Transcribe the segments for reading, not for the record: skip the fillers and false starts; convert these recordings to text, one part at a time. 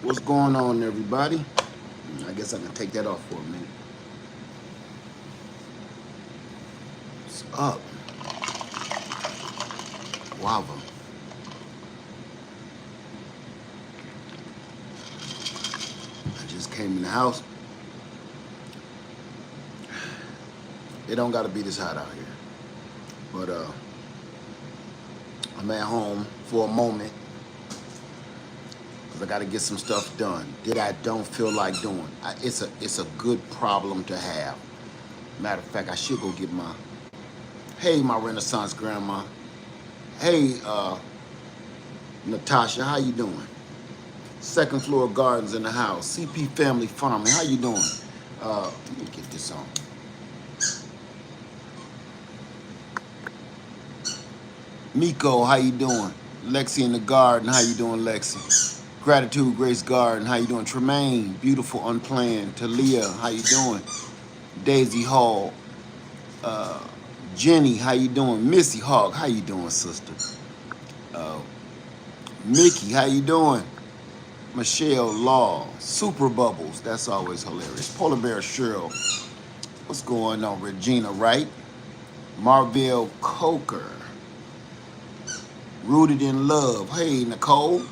What's going on, everybody? I guess I can take that off for a minute. What's up? Guava. I just came in the house. It don't gotta be this hot out here. But I'm at home for a moment because I gotta get some stuff done that I don't feel like doing. It's a good problem to have. Matter of fact, I should go get my Renaissance grandma. Hey, Natasha, how you doing? Second floor gardens in the house. CP Family Farming. How you doing? Let me get this on. Miko, how you doing? Lexi in the garden. How you doing, Lexi? Gratitude, Grace Garden. How you doing? Tremaine, beautiful, unplanned. Talia, how you doing? Daisy Hall. Uh, Jenny, how you doing? Missy Hawk, how you doing, sister? Uh, Mickey, how you doing? Michelle Law, Super Bubbles, that's always hilarious. Polar Bear Cheryl, what's going on? Regina Wright, Marvell Coker, Rooted in Love. Hey, Nicole,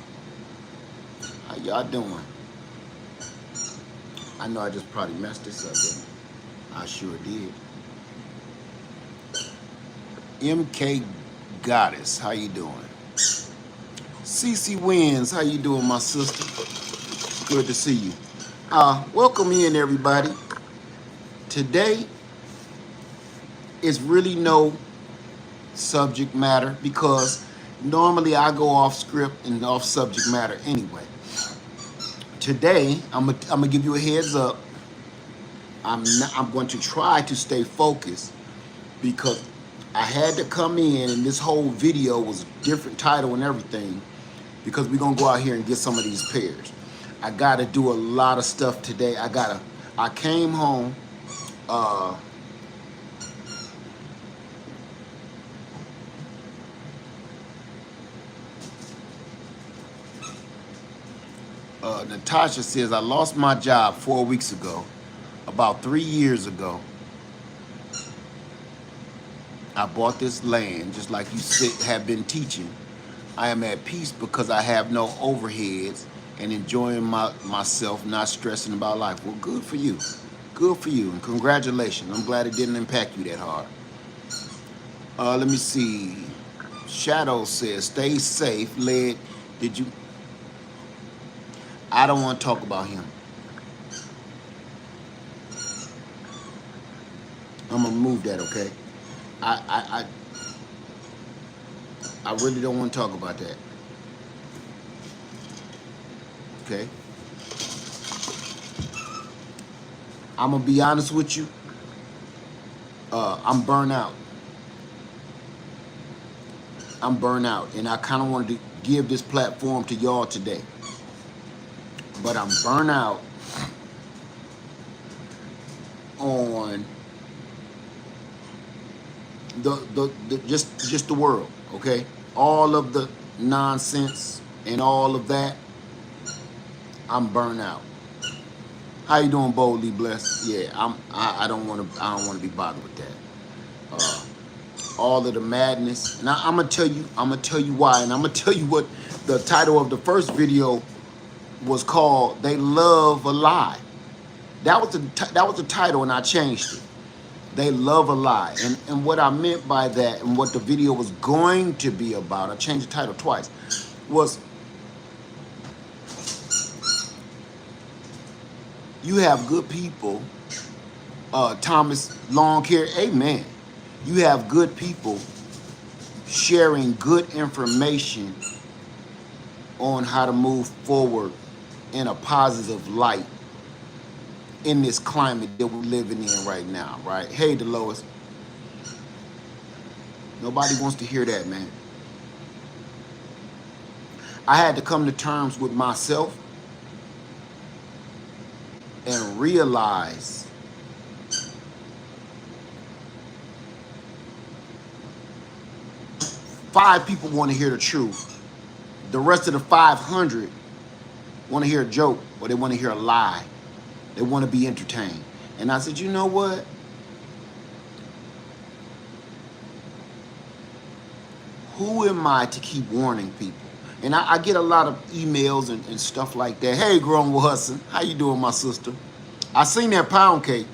how y'all doing? I know I just probably messed this up, didn't I? I sure did. MK Goddess, how you doing? Cece Wins, how you doing, my sister? Good to see you. Welcome in, everybody. Today is really no subject matter because normally I go off script and off subject matter anyway. Today, I'm gonna give you a heads up. I'm going to try to stay focused because I had to come in and this whole video was a different title and everything because we're gonna go out here and get some of these pears. I gotta do a lot of stuff today. I came home, Natasha says, I lost my job 4 weeks ago. About 3 years ago, I bought this land, just like you have been teaching. I am at peace because I have no overheads and enjoying myself, not stressing about life. Well, good for you. Good for you, and congratulations. I'm glad it didn't impact you that hard. Let me see. Shadow says, stay safe. Led, did you? I don't want to talk about him. I'm gonna move that, okay? I really don't want to talk about that. Okay? I'm gonna be honest with you. I'm burnt out. I'm burnt out, and I kind of wanted to give this platform to y'all today. But I'm burnt out on just the world, okay? All of the nonsense and all of that. I'm burnt out. How you doing, Boldly Blessed? Yeah, I don't want to be bothered with that. All of the madness, and I'm gonna tell you why, and I'm gonna tell you what the title of the first video was called. They love a lie. That was the title, and I changed it. They love a lie, and what I meant by that, and what the video was going to be about, I changed the title twice, was you have good people. Thomas Long Hair, amen. You have good people sharing good information on how to move forward in a positive light in this climate that we're living in right now, right? Hey, Delois. Nobody wants to hear that, man. I had to come to terms with myself and realize five people want to hear the truth. The rest of the 500 want to hear a joke, or they want to hear a lie. They want to be entertained. And I said, you know what? Who am I to keep warning people? And I get a lot of emails and stuff like that. Hey, Grown Hudson, how you doing, my sister? I seen that pound cake.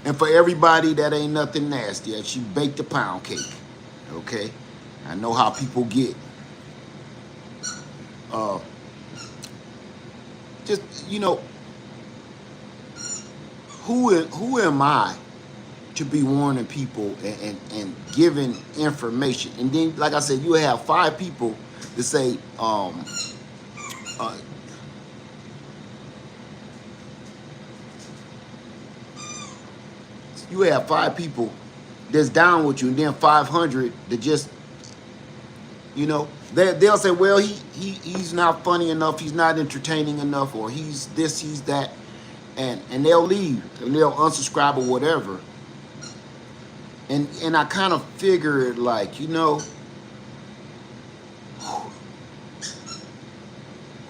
And for everybody that ain't nothing nasty, she baked a pound cake. Okay? I know how people get. Just, you know, who am I to be warning people and giving information? And then, like I said, you have 5 people that say, you have 5 people that's down with you, and then 500 that just, you know, they'll say, well, he's not funny enough, he's not entertaining enough, or he's this, he's that, and they'll leave, and they'll unsubscribe or whatever. And I kind of figured, like, you know,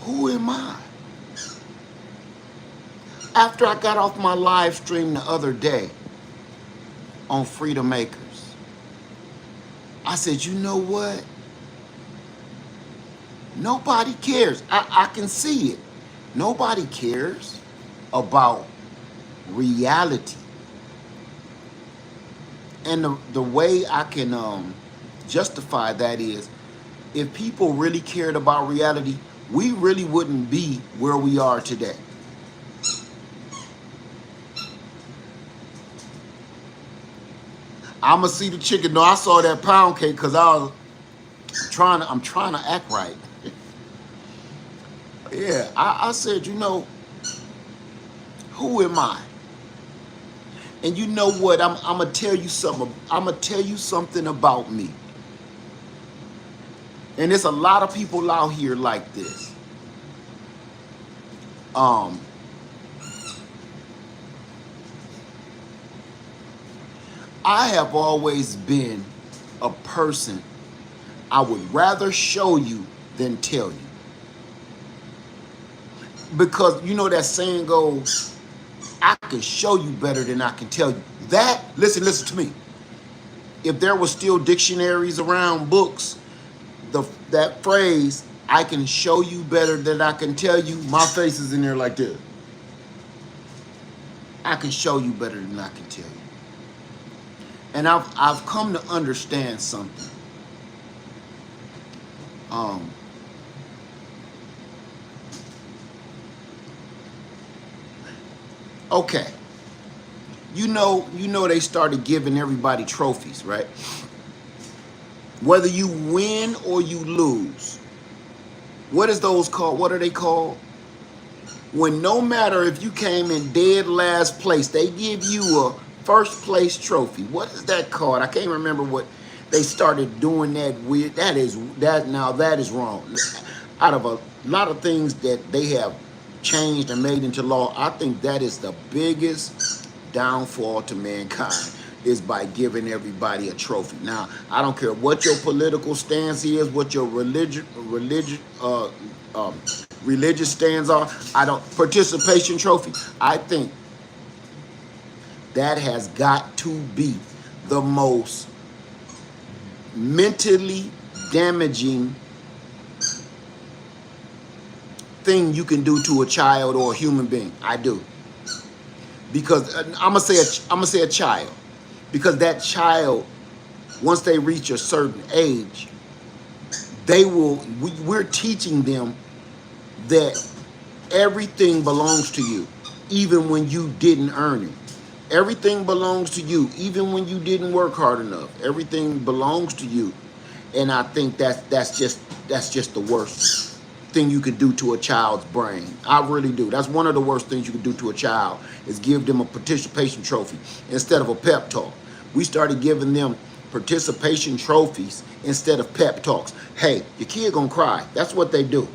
who am I? After I got off my live stream the other day on Freedom Makers, I said, you know what? Nobody cares. I can see it. Nobody cares about reality. And the way I can justify that is, if people really cared about reality, we really wouldn't be where we are today. I'ma see the chicken. No, I saw that pound cake because I'm trying to act right. Yeah, I said, you know, who am I? And you know what? I'm gonna tell you something. I'm gonna tell you something about me. And there's a lot of people out here like this. I have always been a person, I would rather show you than tell you. Because you know that saying goes, I can show you better than I can tell you. That, listen to me. If there were still dictionaries around, books, that phrase, I can show you better than I can tell you, my face is in there like this. I can show you better than I can tell you. And I've come to understand something. Okay. You know they started giving everybody trophies, right? Whether you win or you lose. What is those called? What are they called? When no matter if you came in dead last place, they give you a first place trophy. What is that called? I can't remember what they started doing that weird. That is wrong. Out of a lot of things that they have changed and made into law, I think that is the biggest downfall to mankind, is by giving everybody a trophy. Now, I don't care what your political stance is, what your religious stance are. Participation trophy. I think that has got to be the most mentally damaging thing you can do to a child or a human being. I do. Because I'm gonna say a child. Because that child, once they reach a certain age, we're teaching them that everything belongs to you, even when you didn't earn it. Everything belongs to you, even when you didn't work hard enough. Everything belongs to you. And I think that's just the worst thing you could do to a child's brain. I really do. That's one of the worst things you could do to a child, is give them a participation trophy instead of a pep talk. We started giving them participation trophies instead of pep talks. Hey, your kid gonna cry. That's what they do.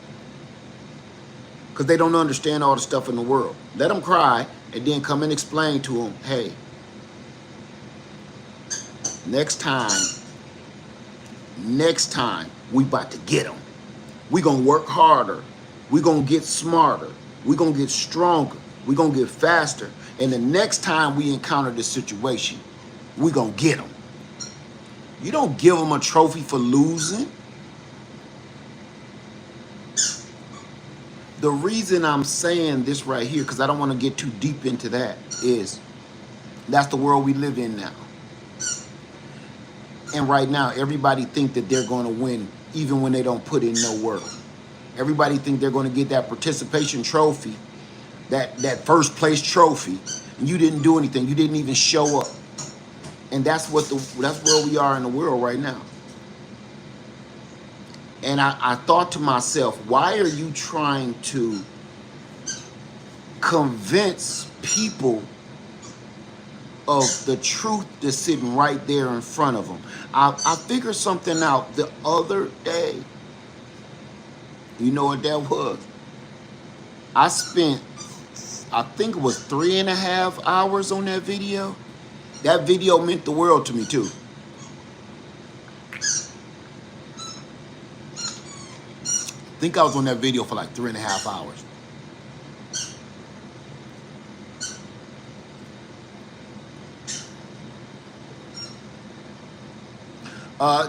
Because they don't understand all the stuff in the world. Let them cry and then come and explain to them, hey, next time, we about to get them. We gonna work harder We're going to get smarter. We're going to get stronger. We're going to get faster. And the next time we encounter this situation, we're going to get them. You don't give them a trophy for losing. The reason I'm saying this right here, because I don't want to get too deep into that, is that's the world we live in now. And right now, everybody think that they're going to win even when they don't put in no work. Everybody think they're going to get that participation trophy, that first place trophy, and you didn't do anything. You didn't even show up. And that's where we are in the world right now. And I thought to myself, why are you trying to convince people of the truth that's sitting right there in front of them? I figured something out the other day. You know what that was? I spent, I think it was 3.5 hours on that video. That video meant the world to me too. I think I was on that video for like 3.5 hours.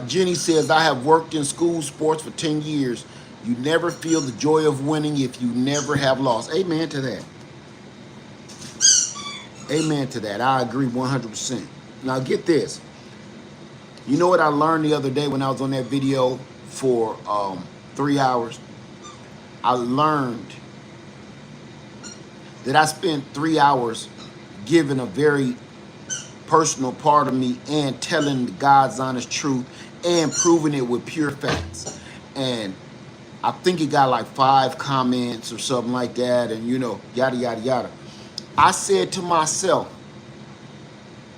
Jenny says, I have worked in school sports for 10 years. You never feel the joy of winning if you never have lost. Amen to that. Amen to that. I agree 100%. Now get this. You know what I learned the other day when I was on that video for 3 hours? I learned that I spent 3 hours giving a very personal part of me and telling God's honest truth and proving it with pure facts. And I think it got like 5 comments or something like that, and you know, yada, yada, yada. I said to myself,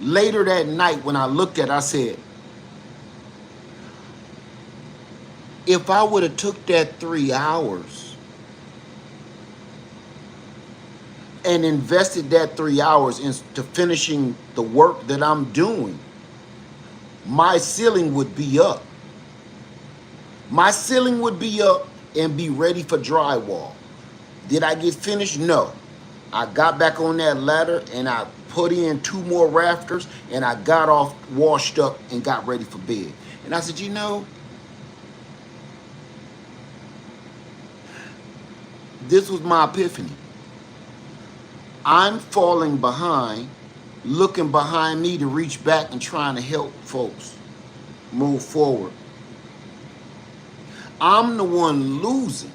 later that night when I looked at it, I said, if I would have took that 3 hours and invested that 3 hours into finishing the work that I'm doing, my ceiling would be up. My ceiling would be up and be ready for drywall. Did I get finished? No. I got back on that ladder and I put in 2 more rafters and I got off, washed up, and got ready for bed. And I said, you know, this was my epiphany. I'm falling behind, looking behind me to reach back and trying to help folks move forward. I'm the one losing.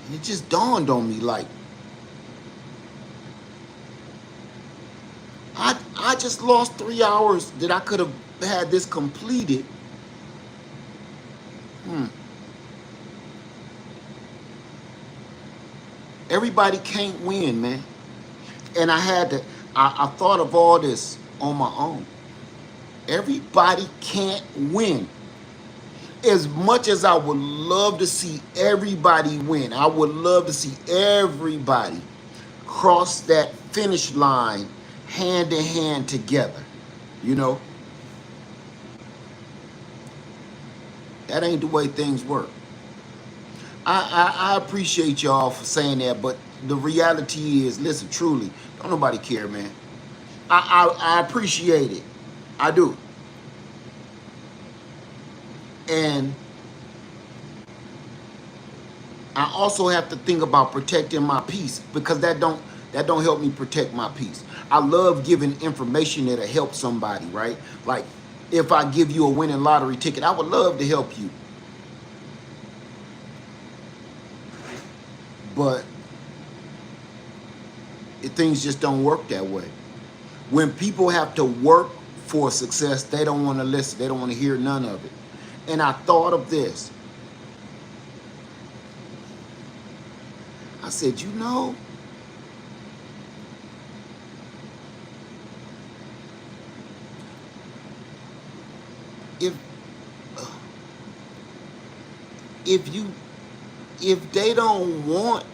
And it just dawned on me like, I just lost 3 hours that I could have had this completed. Everybody can't win, man. And I thought of all this on my own. Everybody can't win. As much as I would love to see everybody win, I would love to see everybody cross that finish line hand in hand together, you know? That ain't the way things work. I appreciate y'all for saying that, but the reality is, listen, truly, don't nobody care, man. I appreciate it. I do. And I also have to think about protecting my peace, because that don't help me protect my peace. I love giving information that'll help somebody, right? Like if I give you a winning lottery ticket, I would love to help you. But things just don't work that way. When people have to work for success, they don't want to listen. They don't want to hear none of it. And I thought of this. I said, you know, if they don't want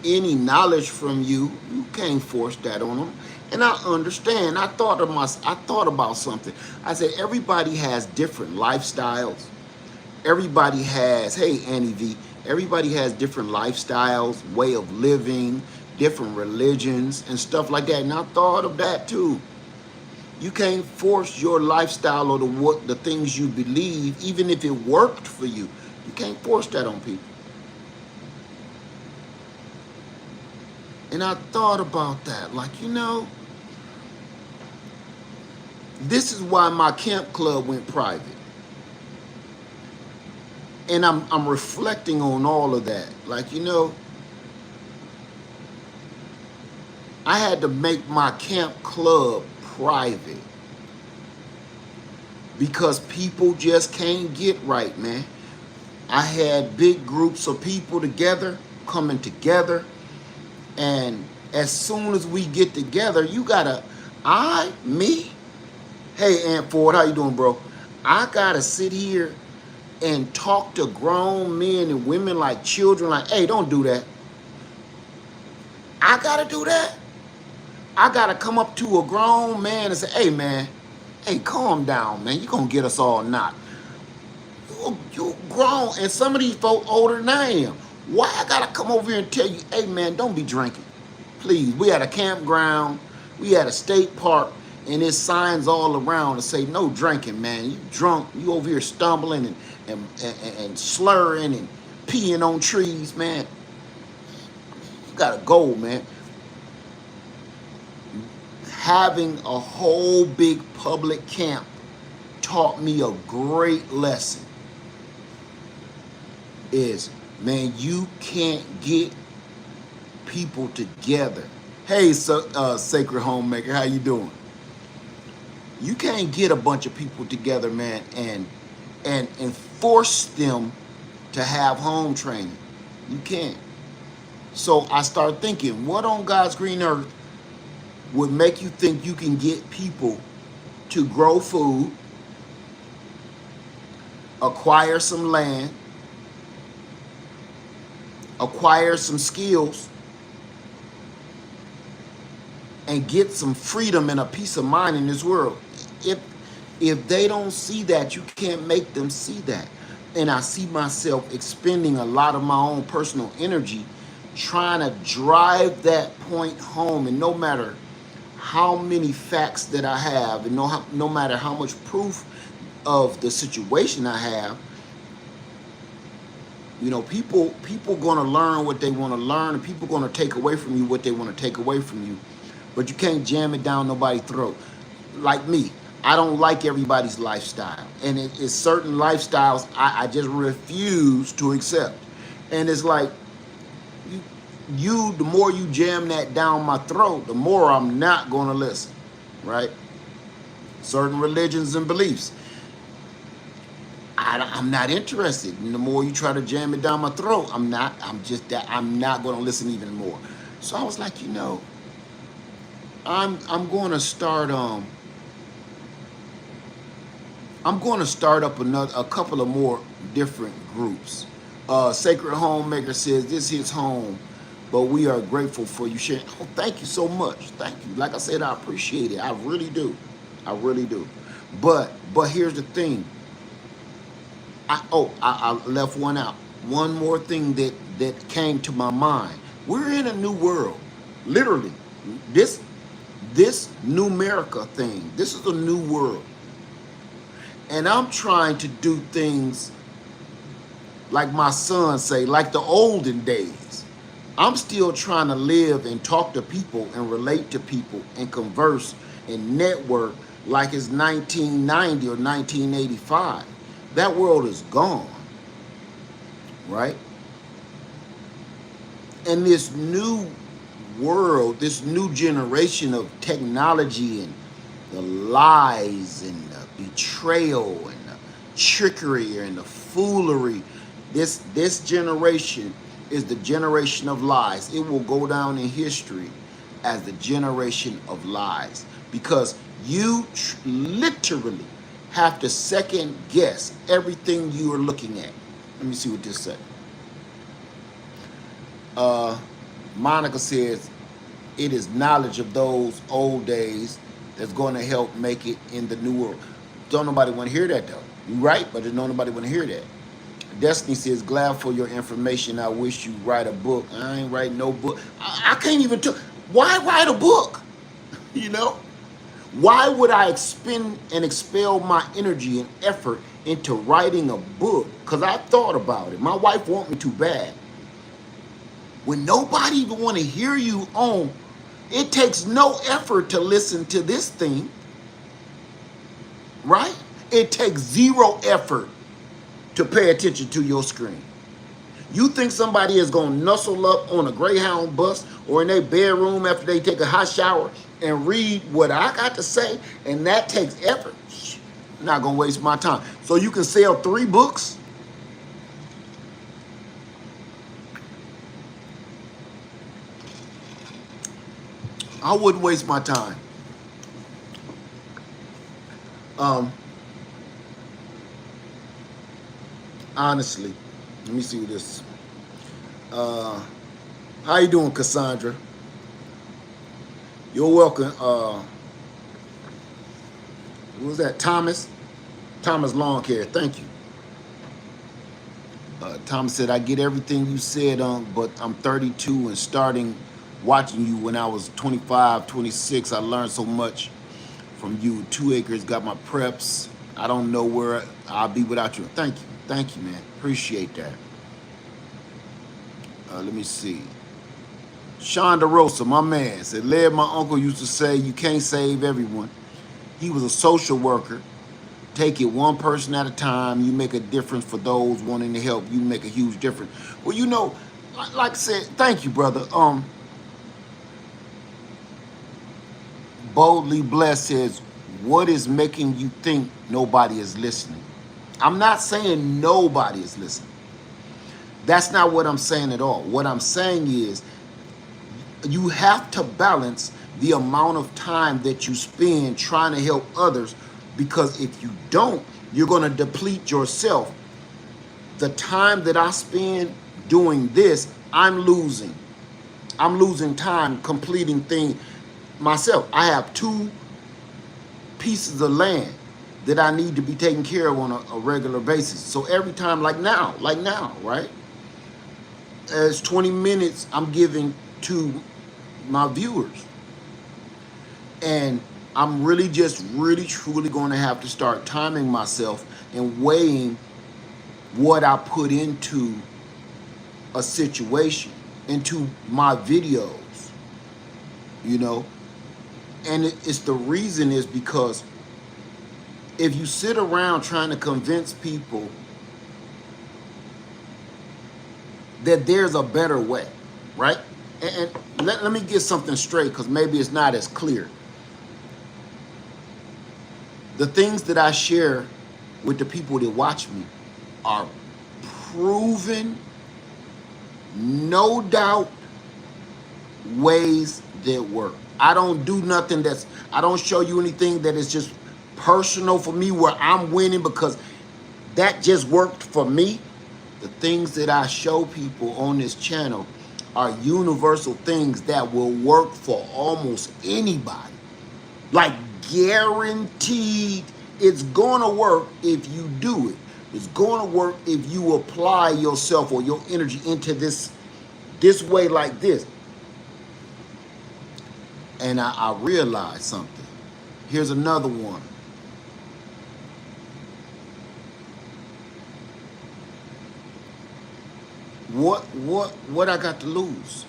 any knowledge from you, you can't force that on them. And I understand. I thought about something. I said everybody has different lifestyles. everybody has, hey Annie V, everybody has different lifestyles, way of living, different religions and stuff like that. And I thought of that too. You can't force your lifestyle or the things you believe, even if it worked for you. You can't force that on people. And I thought about that, like, this is why my camp club went private. And I'm reflecting on all of that. Like, I had to make my camp club private because people just can't get right, man. I had big groups of people together, coming together. And as soon as we get together, you gotta, me, hey Aunt Ford, how you doing, bro? I gotta sit here and talk to grown men and women like children, like, hey, don't do that. I gotta do that. I gotta come up to a grown man and say, hey man, hey, calm down, man. You gonna get us all knocked. You grown, and some of these folk older than I am. Why I gotta come over here and tell you, hey man, don't be drinking. Please, we had a campground, we had a state park, and there's signs all around to say no drinking, man. You drunk, you over here stumbling and slurring and peeing on trees, man. You gotta go, man. Having a whole big public camp taught me a great lesson. Is, man, you can't get people together. Hey, Sacred Homemaker, how you doing? You can't get a bunch of people together, man, and force them to have home training. You can't. So I started thinking, what on God's green earth would make you think you can get people to grow food, acquire some land, acquire some skills, and get some freedom and a peace of mind in this world? If they don't see that, you can't make them see that. And I see myself expending a lot of my own personal energy trying to drive that point home. And no matter how many facts that I have, and no matter how much proof of the situation I have, people gonna learn what they want to learn, and people gonna take away from you what they want to take away from you. But you can't jam it down nobody's throat. Like me, I don't like everybody's lifestyle, and it's certain lifestyles I just refuse to accept. And it's like, the more you jam that down my throat, the more I'm not gonna listen, right? Certain religions and beliefs, I'm not interested. And the more you try to jam it down my throat, I'm not going to listen even more. So I was like, I'm going to start up a couple of more different groups. Sacred Homemaker says this hits home, but we are grateful for you sharing. Oh, thank you so much. Thank you. Like I said, I appreciate it. I really do. I really do. But here's the thing. I left one out. One more thing that came to my mind. We're in a new world. Literally. This new America thing. This is a new world. And I'm trying to do things like my son say, like the olden days. I'm still trying to live and talk to people and relate to people and converse and network like it's 1990 or 1985. That world is gone, right? And this new world, this new generation of technology and the lies and the betrayal and the trickery and the foolery, this generation is the generation of lies. It will go down in history as the generation of lies, because you literally have to second guess everything you are looking at. Let me see what this says. Monica says, it is knowledge of those old days that's going to help make it in the new world. Don't nobody want to hear that though. You're right, but there's nobody want to hear that. Destiny says, glad for your information. I wish you write a book. I ain't writing no book. I can't even tell. Why write a book? You know? Why would I expend and expel my energy and effort into writing a book? Because I thought about it. My wife wants me too bad. When nobody even want to hear you on, it takes no effort to listen to this thing, right? It takes zero effort to pay attention to your screen. You think somebody is going to nuzzle up on a Greyhound bus or in their bedroom after they take a hot shower and read what I got to say, and that takes effort? I'm not going to waste my time. So you can sell 3 books? I wouldn't waste my time. Honestly, let me see this. How you doing, Cassandra? You're welcome. Who was that? Thomas? Thomas Lawn Care. Thank you. Thomas said, I get everything you said, but I'm 32 and starting watching you when I was 25, 26. I learned so much from you. 2 acres, got my preps. I don't know where I'll be without you. Thank you. Thank you, man. Appreciate that. Let me see. Sean DeRosa, my man, said, Led, my uncle used to say, you can't save everyone. He was a social worker. Take it one person at a time. You make a difference for those wanting to help. You make a huge difference. Well, you know, like I said, thank you, brother. Boldly Blessed says, what is making you think nobody is listening? I'm not saying nobody is listening. That's not what I'm saying at all. What I'm saying is you have to balance the amount of time that you spend trying to help others, because if you don't, you're going to deplete yourself. The time that I spend doing this, I'm losing. I'm losing time completing things myself. I have 2 pieces of land that I need to be taken care of on a regular basis. So every time, like now, right? As 20 minutes I'm giving to my viewers. And I'm really truly going to have to start timing myself and weighing what I put into a situation, into my videos, you know? And it's the reason is because if you sit around trying to convince people that there's a better way, right? And let me get something straight, because maybe it's not as clear. The things that I share with the people that watch me are proven, no doubt, ways that work. I don't do nothing I don't show you anything that is just personal for me where I'm winning because that just worked for me. The things that I show people on this channel are universal things that will work for almost anybody. Like guaranteed, it's gonna work if you do it. It's gonna work if you apply yourself or your energy into this way like this. And I realized something. Here's another one. What I got to lose?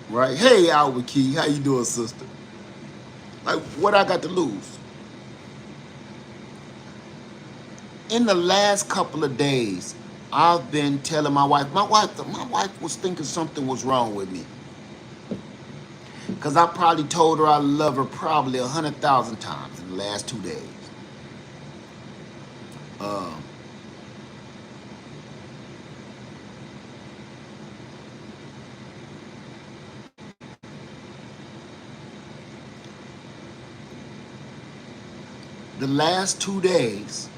Right? Hey, Albert Key, how you doing, sister? Like, what I got to lose? In the last couple of days, I've been telling my wife was thinking something was wrong with me. Because I probably told her I love her probably 100,000 times in the last 2 days. The last 2 days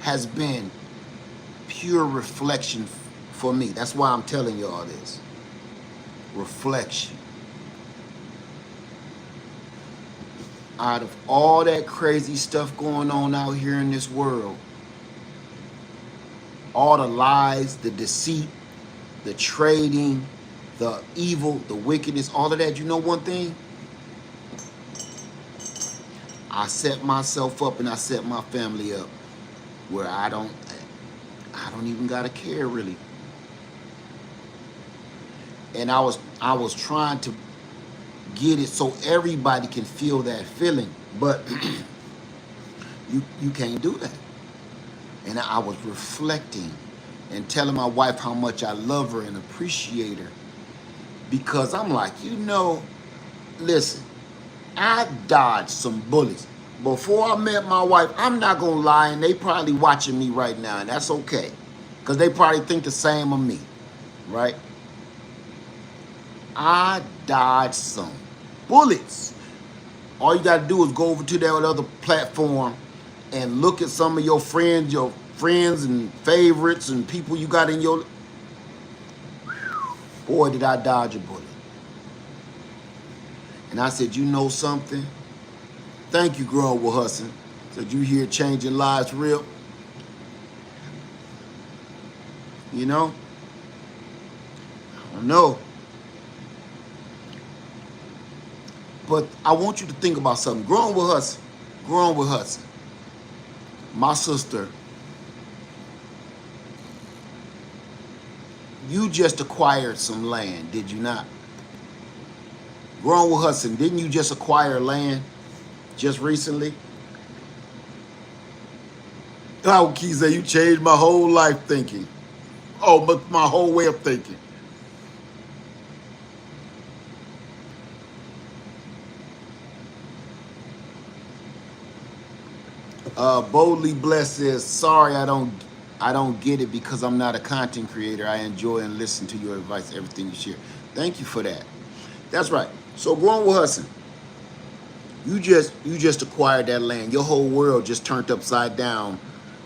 has been pure reflection for me. That's why I'm telling you all this. Reflection. Out of all that crazy stuff going on out here in this world, all the lies, the deceit, the trading, the evil, the wickedness, all of that. You know one thing? I set myself up and I set my family up where I don't even gotta care really. And I was trying to get it so everybody can feel that feeling, but you can't do that. And I was reflecting and telling my wife how much I love her and appreciate her, because I'm like, listen, I dodged some bullets. Before I met my wife, I'm not gonna lie, and they probably watching me right now, and that's okay. Because they probably think the same of me, right? I dodged some bullets. All you gotta do is go over to that other platform and look at some of your friends and favorites and people you got in your... Boy, did I dodge a bullet. And I said, you know something? Thank you, Growing with Hustle. Said, you here changing lives real? You know? I don't know. But I want you to think about something. Growing with Hustle. Growing with Hustle. My sister, you just acquired some land, did you not? Growing with Hudson, didn't you just acquire land just recently? Oh, Keyza, you changed my whole life thinking. Oh, but my whole way of thinking. Boldly Blessed says, sorry, I don't get it because I'm not a content creator. I enjoy and listen to your advice, everything you share. Thank you for that. That's right. So Growing with Hudson, you just acquired that land. Your whole world just turned upside down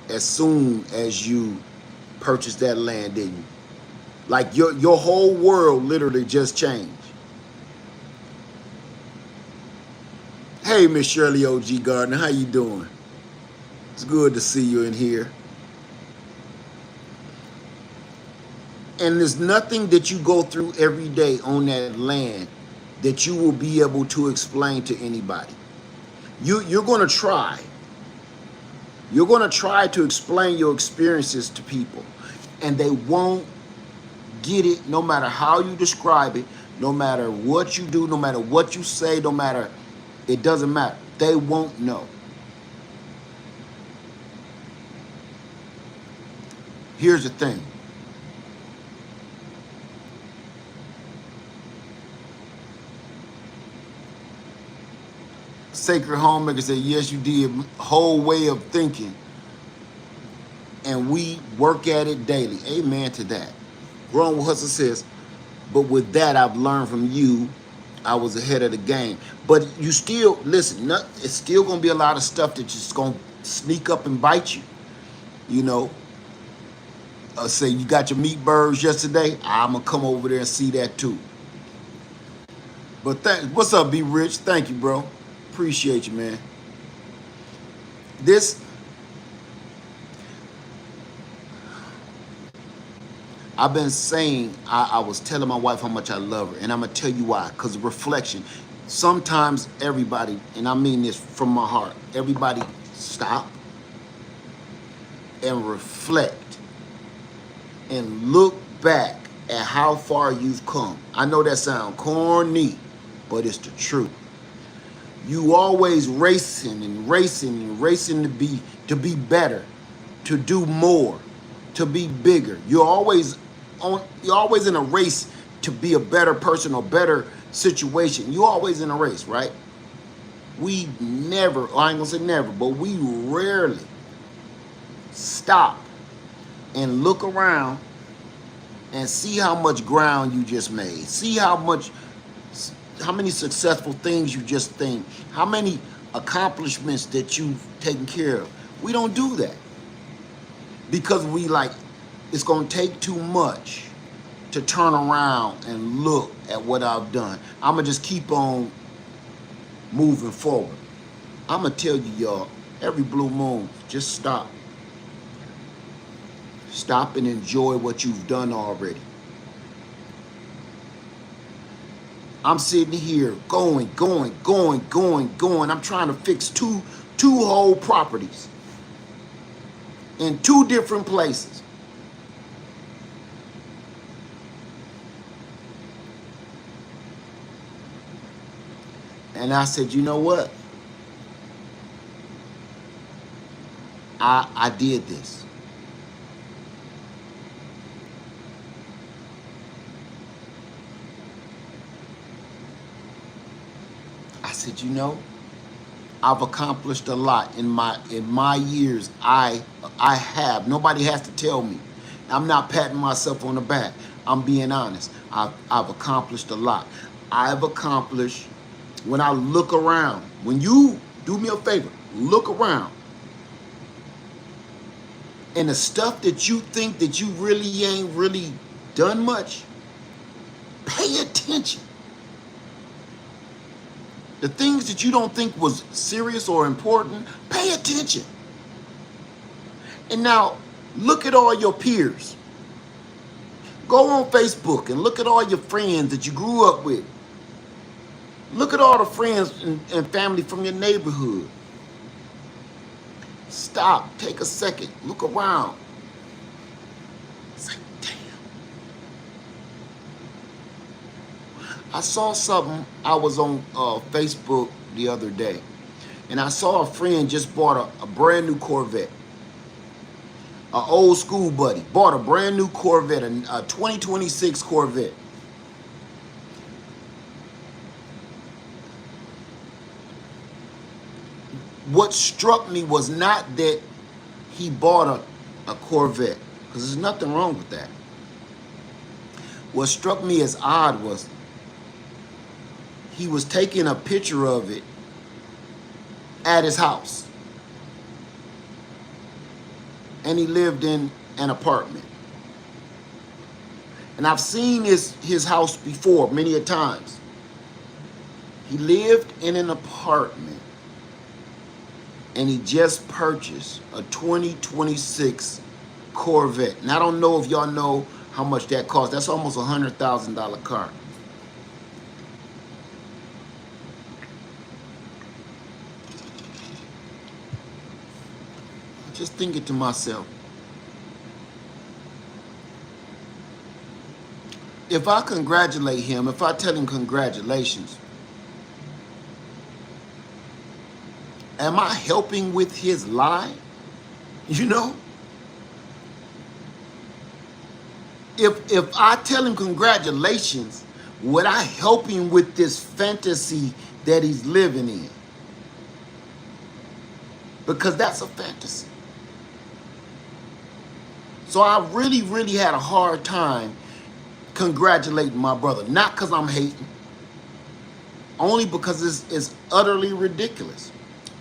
as soon as you purchased that land, didn't you? Like your whole world literally just changed. Hey, Miss Shirley O.G. Gardner, how you doing? It's good to see you in here. And there's nothing that you go through every day on that land that you will be able to explain to anybody. You're going to try. You're going to try to explain your experiences to people, and they won't get it no matter how you describe it, no matter what you do, no matter what you say, no matter, it doesn't matter. They won't know. Here's the thing. Sacred Homemaker said, yes, you did. Whole way of thinking. And we work at it daily. Amen to that. Growing with Hustle says, but with that, I've learned from you. I was ahead of the game. But you still, listen, it's still going to be a lot of stuff that's just going to sneak up and bite you. You know, say you got your meat birds yesterday. I'm going to come over there and see that too. But what's up, B Rich? Thank you, bro. Appreciate you, man. I've been saying, I was telling my wife how much I love her, and I'm going to tell you why, because of reflection. Sometimes everybody, and I mean this from my heart, everybody stop and reflect and look back at how far you've come. I know that sounds corny, but it's the truth. You always racing and racing and racing to be better, to do more, to be bigger. You're always in a race to be a better person or better situation. You're always in a race, right? We never, or I ain't gonna say never, but we rarely stop and look around and see how much ground you just made. See how many successful things you just think, how many accomplishments that you've taken care of. We don't do that because it's going to take too much to turn around and look at what I've done. I'm going to just keep on moving forward. I'm going to tell you, y'all, every blue moon, just stop Stop and enjoy what you've done already. I'm sitting here going. I'm trying to fix two whole properties in two different places. And I said, you know what? I did this. I said, you know, I've accomplished a lot in my years. I have. Nobody has to tell me. I'm not patting myself on the back. I'm being honest. I've accomplished a lot. I've accomplished. When I look around, when you do me a favor, look around, and the stuff that you think that you really ain't really done much, pay attention. The things that you don't think was serious or important, pay attention. And now, look at all your peers. Go on Facebook and look at all your friends that you grew up with. Look at all the friends and family from your neighborhood. Stop, take a second, look around. Say, damn. I saw something. I was on Facebook the other day, and I saw a friend just bought a brand new Corvette. An old school buddy bought a brand new Corvette, a 2026 Corvette. What struck me was not that he bought a Corvette, because there's nothing wrong with that. What struck me as odd was he was taking a picture of it at his house. And he lived in an apartment. And I've seen his house before many a times. He lived in an apartment, and he just purchased a 2026 Corvette. And I don't know if y'all know how much that costs. That's almost a $100,000 car. Just thinking to myself, if I congratulate him, if I tell him congratulations, am I helping with his lie? You know? If I tell him congratulations, would I help him with this fantasy that he's living in? Because that's a fantasy. So I really had a hard time congratulating my brother. Not because I'm hating. Only because it's utterly ridiculous.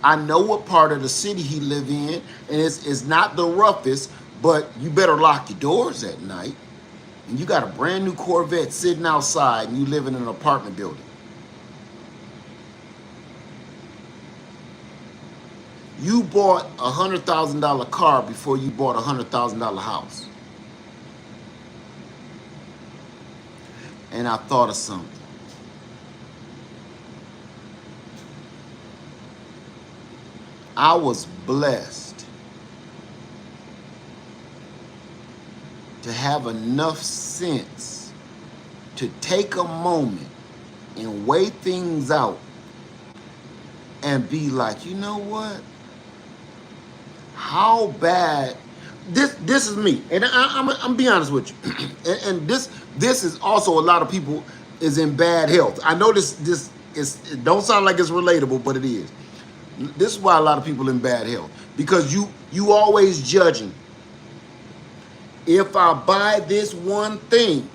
I know what part of the city he live in, and it's not the roughest, but you better lock your doors at night. And you got a brand new Corvette sitting outside, and you live in an apartment building. You bought a $100,000 car before you bought a $100,000 house. And I thought of something. I was blessed to have enough sense to take a moment and weigh things out and be like, you know what? How bad? This is me, and I'm be honest with you. and this is also a lot of people is in bad health. I know this is, it don't sound like it's relatable, but it is. This is why a lot of people in bad health, because you always judging. If I buy this one thing,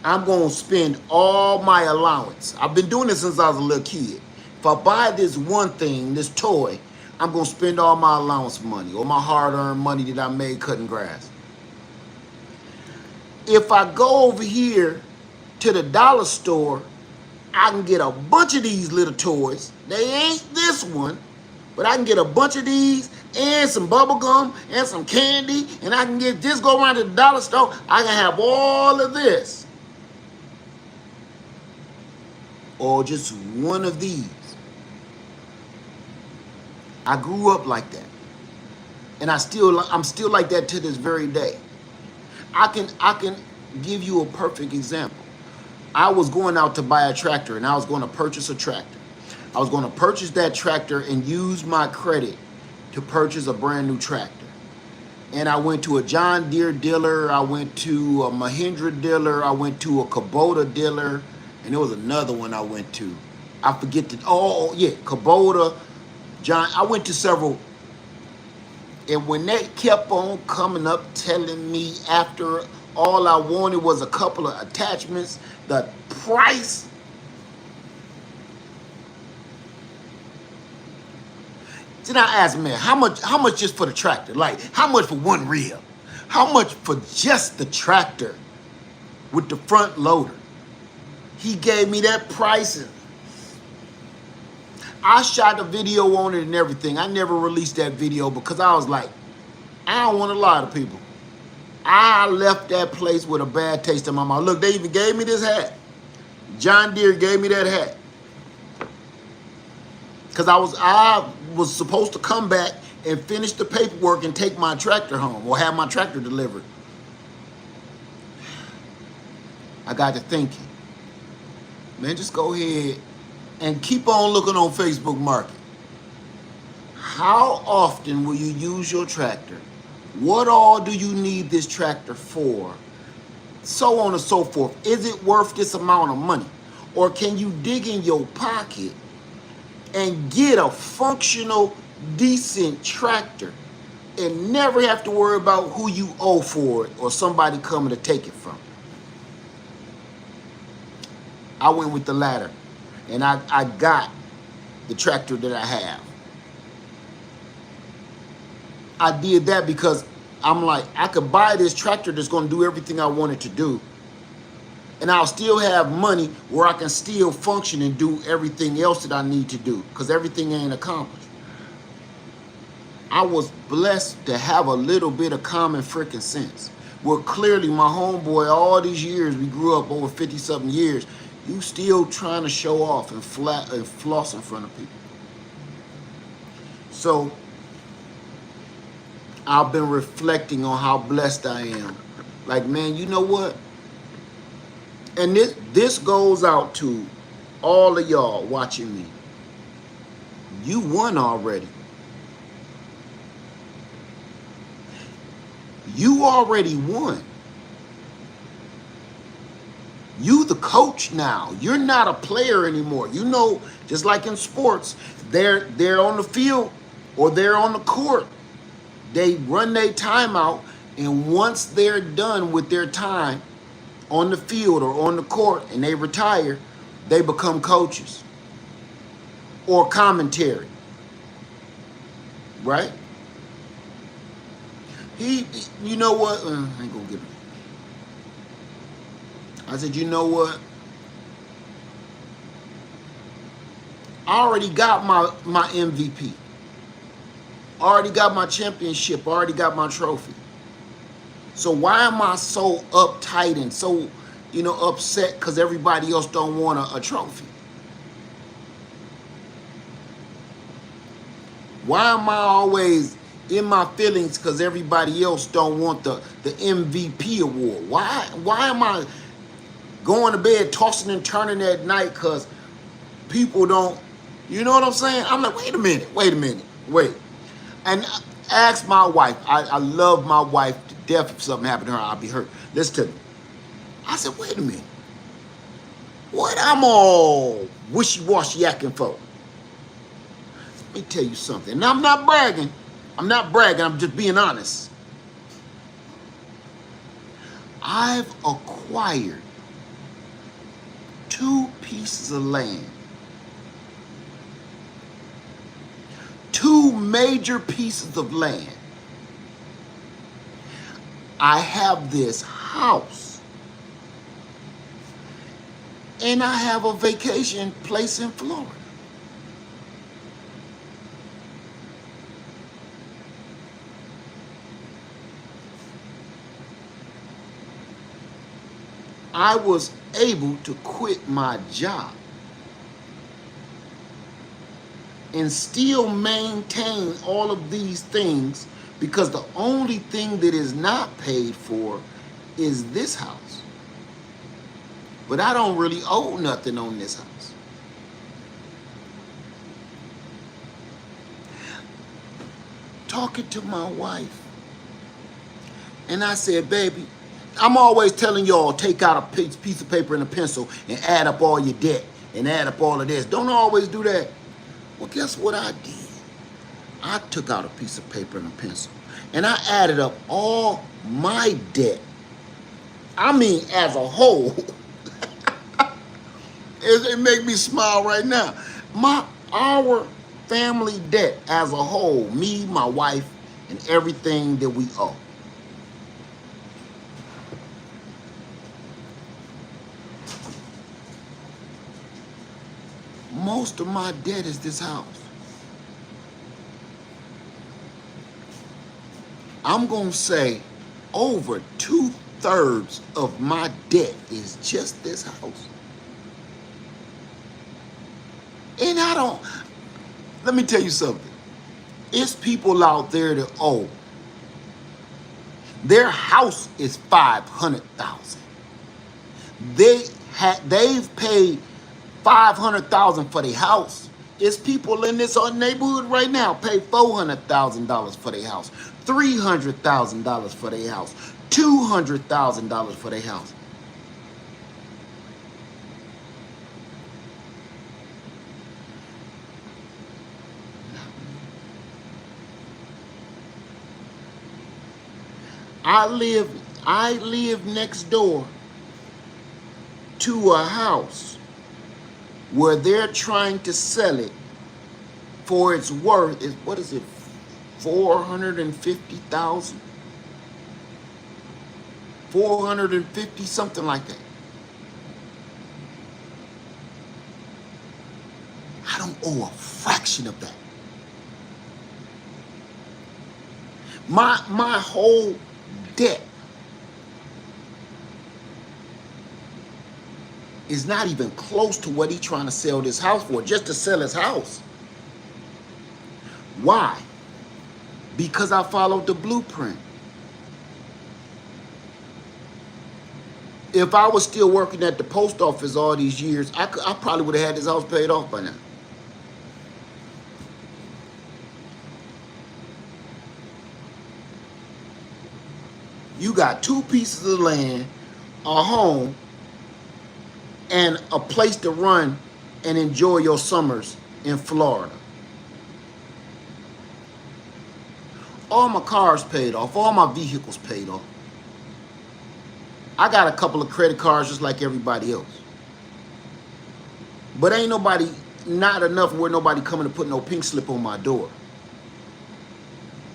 I'm gonna spend all my allowance. I've been doing this since I was a little kid. If I buy this one thing, this toy, I'm gonna spend all my allowance money or my hard-earned money that I made cutting grass. If I go over here to the dollar store, I can get a bunch of these little toys. They ain't this one, but I can get a bunch of these, and some bubble gum and some candy, and I can just go around to the dollar store. I can have all of this, or just one of these. I grew up like that, and I'm still like that to this very day. I can give you a perfect example. I was going out to buy a tractor, and I was going to purchase a tractor. I was going to purchase that tractor and use my credit to purchase a brand new tractor. And I went to a John Deere dealer, I went to a Mahindra dealer, I went to a Kubota dealer, and there was another one I went to. I forget the, oh yeah, Kubota, John, I went to several. And when they kept on coming up telling me after all I wanted was a couple of attachments, the price, then I asked, man, how much just for the tractor? Like, how much for one reel? How much for just the tractor with the front loader? He gave me that price. I shot a video on it and everything. I never released that video because I was like, I don't want to lie to people. I left that place with a bad taste in my mouth. Look, they even gave me this hat. John Deere gave me that hat. Because I was supposed to come back and finish the paperwork and take my tractor home or have my tractor delivered. I got to thinking, man, just go ahead and keep on looking on Facebook Market. How often will you use your tractor? What all do you need this tractor for? So on and so forth. Is it worth this amount of money? Or can you dig in your pocket and get a functional, decent tractor and never have to worry about who you owe for it or somebody coming to take it from you? I went with the latter, and I got the tractor that I have. I did that because I'm like, I could buy this tractor that's going to do everything I want it to do, and I'll still have money where I can still function and do everything else that I need to do, because everything ain't accomplished. I was blessed to have a little bit of common freaking sense. Well, clearly my homeboy, all these years, we grew up over 50-something years, you still trying to show off and floss in front of people. So I've been reflecting on how blessed I am. Like, man, you know what? And this goes out to all of y'all watching me. You won already. You already won. You the coach now. You're not a player anymore. You know, just like in sports, they're on the field or they're on the court. They run their timeout, and once they're done with their time on the field or on the court and they retire, they become coaches or commentary. Right? You know what? I ain't gonna give it. I said, you know what? I already got my MVP. I already got my championship. I already got my trophy. So why am I so uptight and so, upset because everybody else don't want a trophy? Why am I always in my feelings because everybody else don't want the MVP award? Why am I going to bed tossing and turning at night because people don't, you know what I'm saying? I'm like, wait a minute. And ask my wife. I love my wife to death. If something happened to her, I'll be hurt. Listen to me. I said, wait a minute. What I'm all wishy-washy yakking for? Let me tell you something. And I'm not bragging. I'm just being honest. I've acquired 2 pieces of land. 2 major pieces of land. I have this house. And I have a vacation place in Florida. I was able to quit my job and still maintain all of these things, because the only thing that is not paid for is this house. But I don't really owe nothing on this house. Talking to my wife, and I said, baby, I'm always telling y'all, take out a piece of paper and a pencil and add up all your debt and add up all of this. Don't always do that. Well, guess what I did? I took out a piece of paper and a pencil, and I added up all my debt. I mean, as a whole. It make me smile right now. Our family debt as a whole, me, my wife, and everything that we owe. Most of my debt is this house. I'm going to say over 2/3 of my debt is just this house. And let me tell you something. It's people out there that owe. Their house is $500,000. They've paid $500,000 for their house. It's people in this neighborhood right now pay $400,000 for their house, $300,000 for their house, $200,000 for their house. I live next door to a house where they're trying to sell it for its worth. What is it? 450,000? 450, something like that. I don't owe a fraction of that. My whole debt is not even close to what he's trying to sell this house for, just to sell his house. Why? Because I followed the blueprint. If I was still working at the post office all these years, I probably would have had this house paid off by now. You got 2 pieces of land, a home, and a place to run and enjoy your summers in Florida. All my cars paid off, all my vehicles paid off. I got a couple of credit cards just like everybody else. But ain't nobody, not enough where nobody coming to put no pink slip on my door.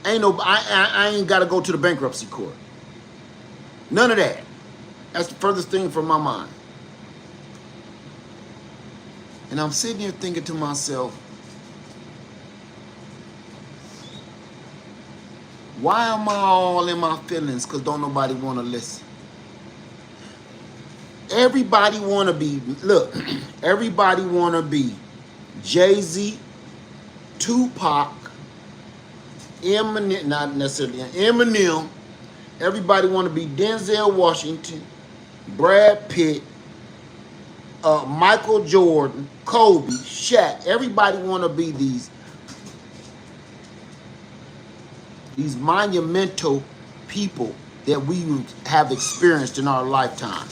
I ain't got to go to the bankruptcy court. None of that. That's the furthest thing from my mind. And I'm sitting here thinking to myself, why am I all in my feelings? Because don't nobody want to listen. Everybody want to be, look, everybody want to be Jay-Z, Tupac, Eminem, not necessarily Eminem. Everybody want to be Denzel Washington, Brad Pitt, Michael Jordan, Kobe, Shaq. Everybody want to be these monumental people that we have experienced in our lifetime.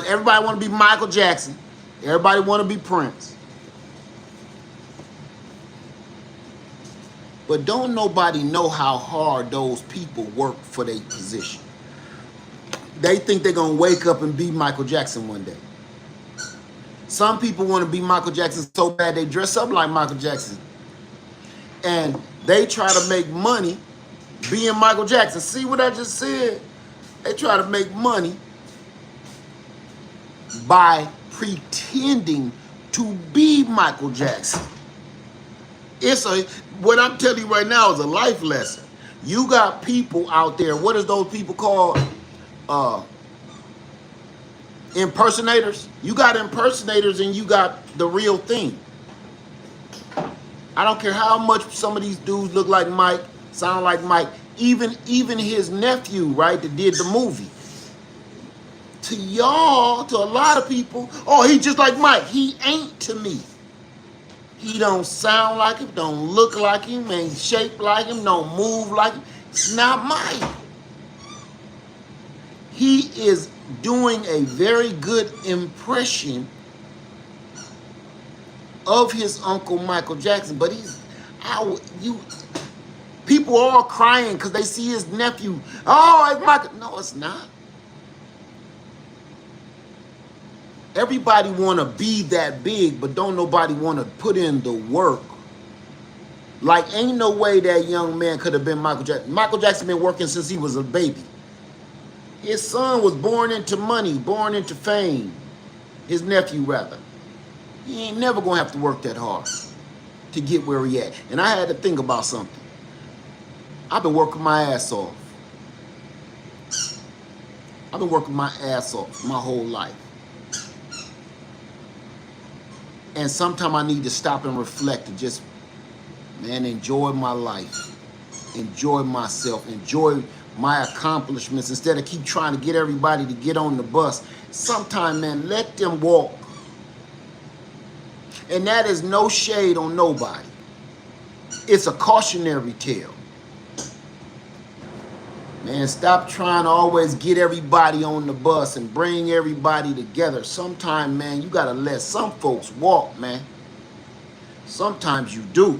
Everybody want to be Michael Jackson. Everybody want to be Prince. But don't nobody know how hard those people work for their position. They think they're going to wake up and be Michael Jackson one day. Some people want to be Michael Jackson so bad they dress up like Michael Jackson. And they try to make money being Michael Jackson. See what I just said? They try to make money by pretending to be Michael Jackson. What I'm telling you right now is a life lesson. You got people out there, what is those people called? Impersonators. You got impersonators and you got the real thing. I don't care how much some of these dudes look like Mike, sound like Mike. Even his nephew, right, that did the movie. To y'all, to a lot of people, oh, he just like Mike. He ain't to me. He don't sound like him, don't look like him, ain't shaped like him, don't move like him. It's not Mike. He is doing a very good impression of his uncle Michael Jackson, but people are all crying because they see his nephew. Oh, it's Michael. No, it's not. Everybody want to be that big, but don't nobody want to put in the work. Like, ain't no way that young man could have been Michael Jackson. Michael Jackson been working since he was a baby. His son was born into money, born into fame. His nephew, rather. He ain't never going to have to work that hard to get where he at. And I had to think about something. I've been working my ass off. I've been working my ass off my whole life. And sometimes I need to stop and reflect and just, man, enjoy my life. Enjoy myself. Enjoy my accomplishments instead of keep trying to get everybody to get on the bus. Sometimes, man, let them walk. And that is no shade on nobody. It's a cautionary tale. Man, stop trying to always get everybody on the bus and bring everybody together. Sometimes, man, you got to let some folks walk, man. Sometimes you do.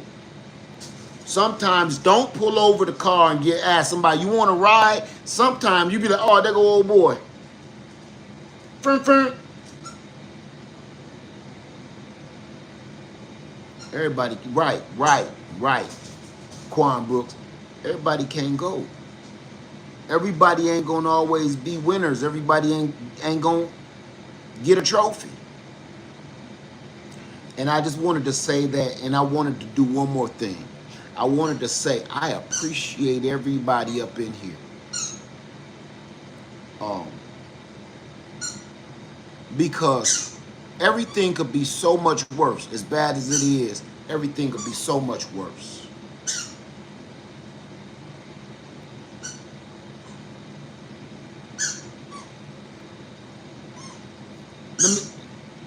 Sometimes don't pull over the car and ask somebody, you want to ride? Sometimes you be like, oh, there go old boy. Everybody, right. Quan Brooks, everybody can't go. Everybody ain't gonna always be winners. Everybody ain't gonna get a trophy. And I just wanted to say that, and I wanted to do one more thing. I wanted to say I appreciate everybody up in here. Because everything could be so much worse. As bad as it is, everything could be so much worse.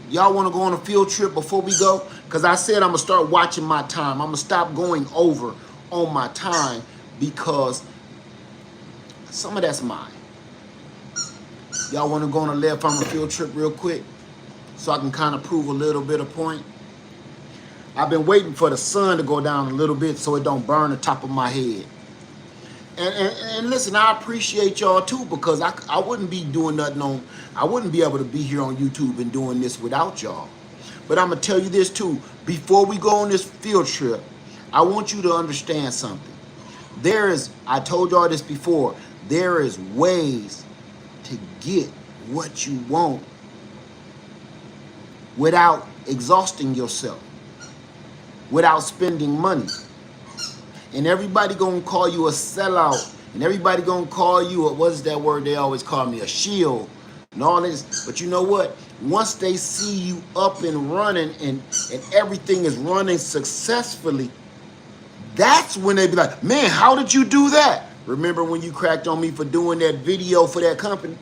Y'all want to go on a field trip before we go? Because I said I'm going to start watching my time. I'm going to stop going over on my time because some of that's mine. Y'all want to go on a Lead Farmer field trip real quick so I can kind of prove a little bit of point? I've been waiting for the sun to go down a little bit so it don't burn the top of my head. And listen, I appreciate y'all too because I wouldn't be doing nothing I wouldn't be able to be here on YouTube and doing this without y'all. But I'm going to tell you this too. Before we go on this field trip, I want you to understand something. I told y'all this before, there is ways to get what you want without exhausting yourself, without spending money. And everybody gonna call you a sellout, and everybody gonna call you what is that word they always call me, a shield, and all this. But you know what? Once they see you up and running and everything is running successfully, that's when they be like, man, how did you do that? Remember when you cracked on me for doing that video for that company?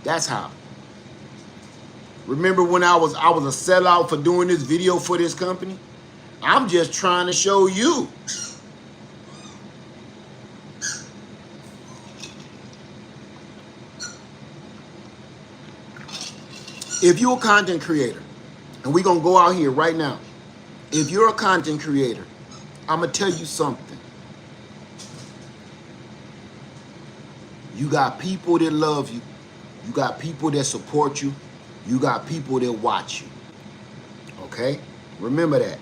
That's how. Remember when I was a sellout for doing this video for this company? I'm just trying to show you. If you're a content creator, and we're going to go out here right now. If you're a content creator, I'm going to tell you something. You got people that love you. You got people that support you. You got people that watch you. Okay? Remember that.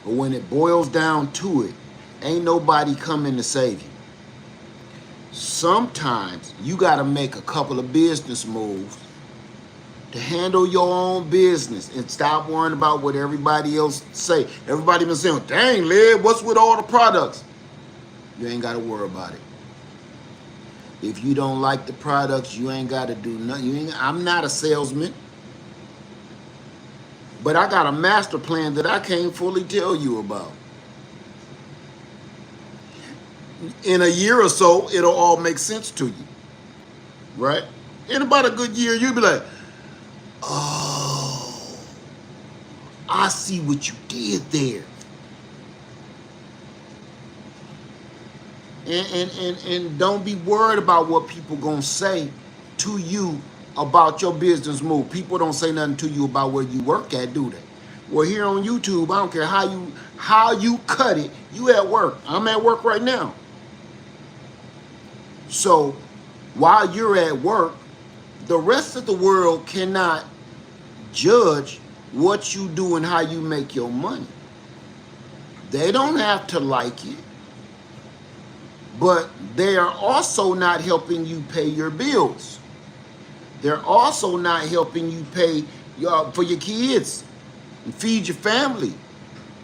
But when it boils down to it, ain't nobody coming to save you. Sometimes you got to make a couple of business moves to handle your own business and stop worrying about what everybody else say. Everybody been saying, dang, Led, what's with all the products? You ain't got to worry about it. If you don't like the products, you ain't got to do nothing. I'm not a salesman, but I got a master plan that I can't fully tell you about. In a year or so, it'll all make sense to you, right? In about a good year, you'll be like, oh, I see what you did there. And don't be worried about what people gonna say to you about your business move. People don't say nothing to you about where you work at, do they? Well, here on YouTube, I don't care how you cut it. You at work. I'm at work right now. So while you're at work, the rest of the world cannot judge what you do and how you make your money. They don't have to like it, but they are also not helping you pay your bills. They're also not helping you pay for your kids and feed your family.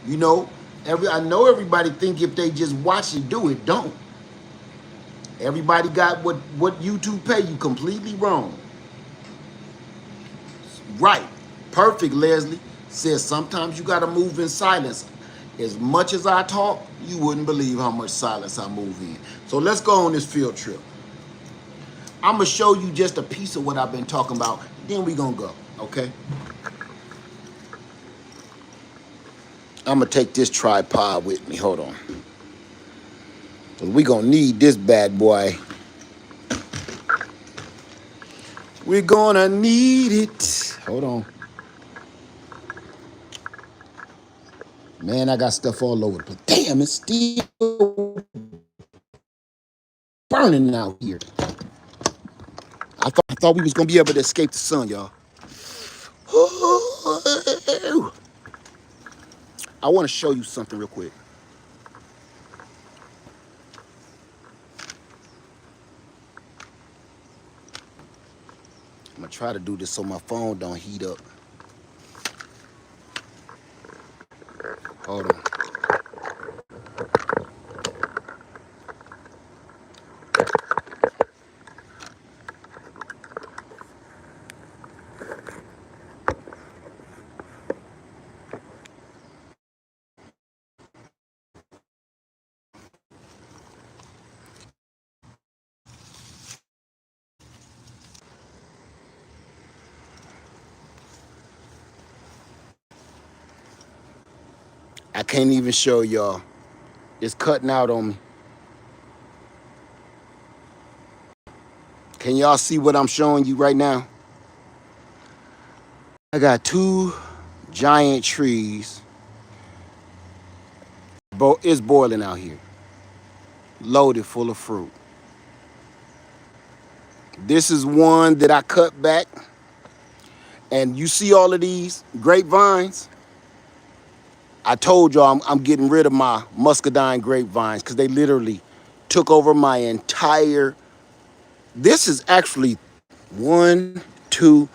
You know, I know everybody think if they just watch it do it. Don't. Everybody got what YouTube pay you. Completely wrong. Right. Perfect, Leslie. Says sometimes you got to move in silence. As much as I talk, you wouldn't believe how much silence I move in. So let's go on this field trip. I'm going to show you just a piece of what I've been talking about. Then we're going to go, okay? I'm going to take this tripod with me. Hold on. We're going to need this bad boy. We're going to need it. Hold on. Man, I got stuff all over the place. Damn, it's still burning out here. I thought we was going to be able to escape the sun, y'all. I want to show you something real quick. I'm going to try to do this so my phone don't heat up. Hold on. I can't even show y'all. It's cutting out on me. Can y'all see what I'm showing you right now? I got two giant trees. It's boiling out here. Loaded full of fruit. This is one that I cut back. And you see all of these grapevines? I told y'all I'm getting rid of my muscadine grapevines because they literally took over my entire. This is actually 1, 2,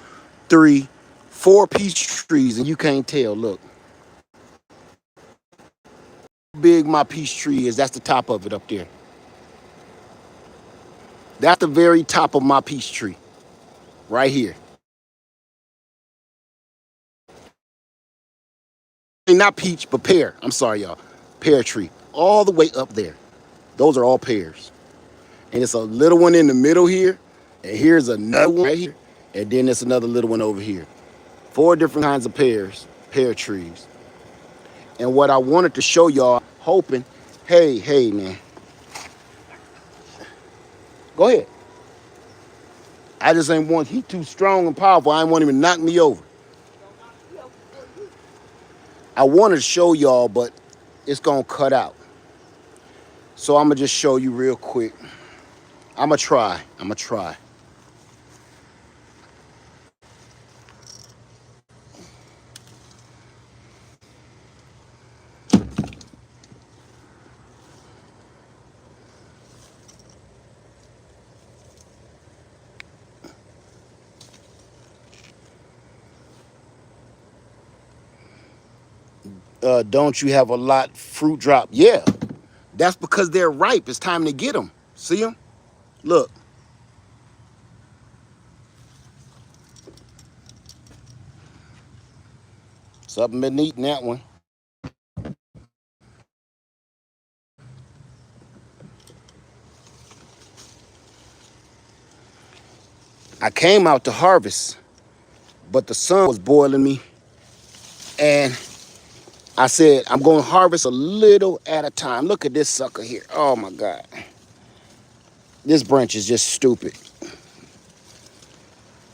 3, 4 peach trees, and you can't tell. Look. How big my peach tree is. That's the top of it up there. That's the very top of my peach tree. Right here. Not peach, but pear. I'm sorry, y'all. Pear tree. All the way up there. Those are all pears. And it's a little one in the middle here. And here's another one right here. And then there's another little one over here. 4 different kinds of pears. Pear trees. And what I wanted to show y'all, hoping, hey, man. Go ahead. I just ain't want, he too strong and powerful. I ain't want him to knock me over. I wanted to show y'all, but it's going to cut out. So I'm going to just show you real quick. I'm going to try. Don't you have a lot fruit drop? Yeah, that's because they're ripe. It's time to get them. See them? Look, Something been eating that one. I came out to harvest, but the sun was boiling me, and I said, I'm going to harvest a little at a time. Look at this sucker here. Oh, my God. This branch is just stupid.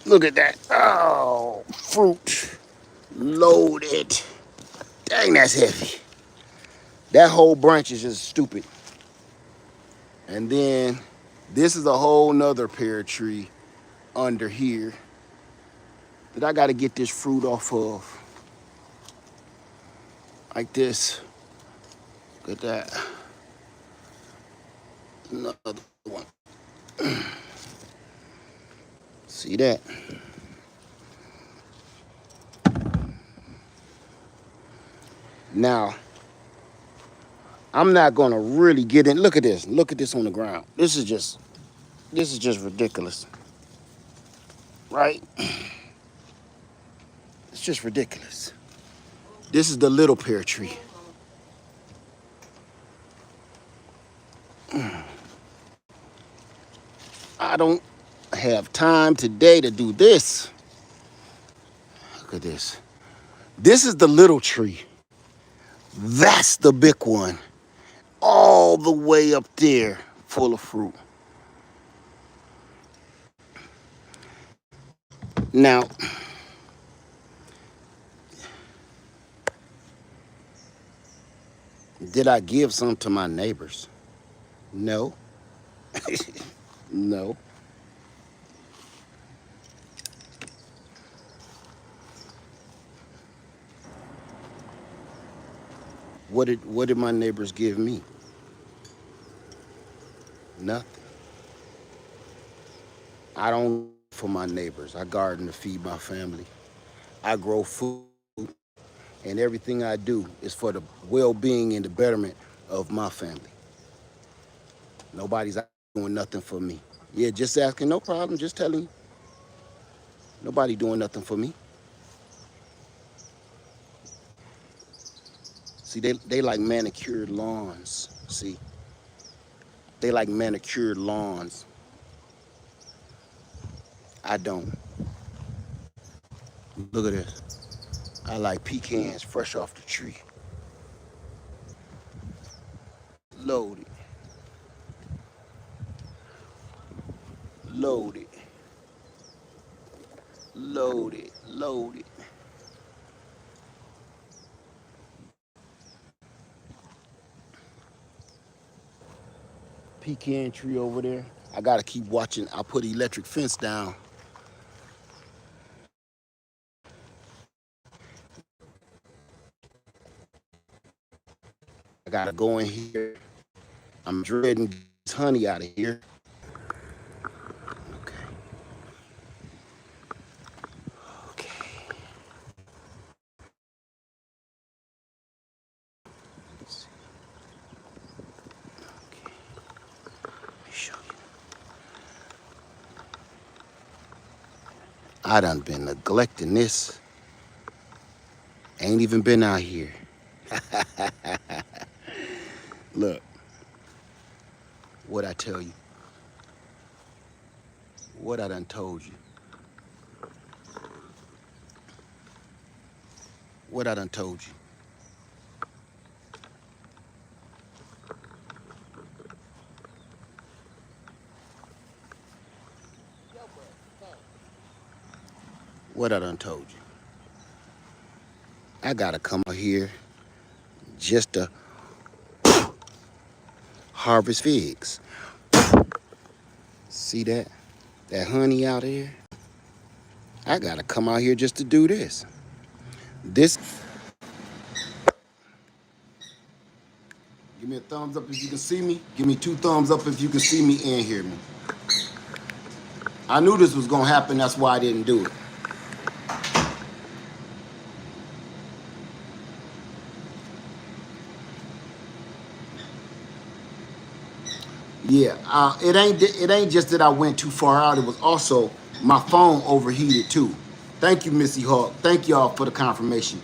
Look at that. Oh, fruit loaded. Dang, that's heavy. That whole branch is just stupid. And then this is a whole nother pear tree under here that I got to get this fruit off of. Like this. Look at that. Another one. See that? Now, I'm not gonna really get in. Look at this. Look at this on the ground. This is just ridiculous. Right? It's just ridiculous. This is the little pear tree. I don't have time today to do this. Look at this. This is the little tree. That's the big one. All the way up there, full of fruit. Now, did I give some to my neighbors? No. No. What did my neighbors give me? Nothing. I don't for my neighbors. I garden to feed my family. I grow food, and everything I do is for the well-being and the betterment of my family. Nobody's doing nothing for me. Yeah, just asking, no problem, just telling you. Nobody doing nothing for me. See, they like manicured lawns, see? They like manicured lawns. I don't. Look at this. I like pecans fresh off the tree. Loaded. Loaded. Loaded. Loaded. Pecan tree over there. I gotta keep watching. I'll put electric fence down. I gotta go in here. I'm dreading this honey out of here. Okay. Okay. Let's see. Okay. Let me show you. I done been neglecting this. Ain't even been out here. Look. What I tell you. What I done told you. What I done told you. What I done told you. I gotta come out here just to harvest figs. See that? That honey out here? I gotta come out here just to do this. This. Give me a thumbs up if you can see me. Give me 2 thumbs up if you can see me and hear me. I knew this was gonna happen, that's why I didn't do it. Yeah, it ain't just that I went too far out. It was also my phone overheated too. Thank you, Missy Hawk. Thank y'all for the confirmation.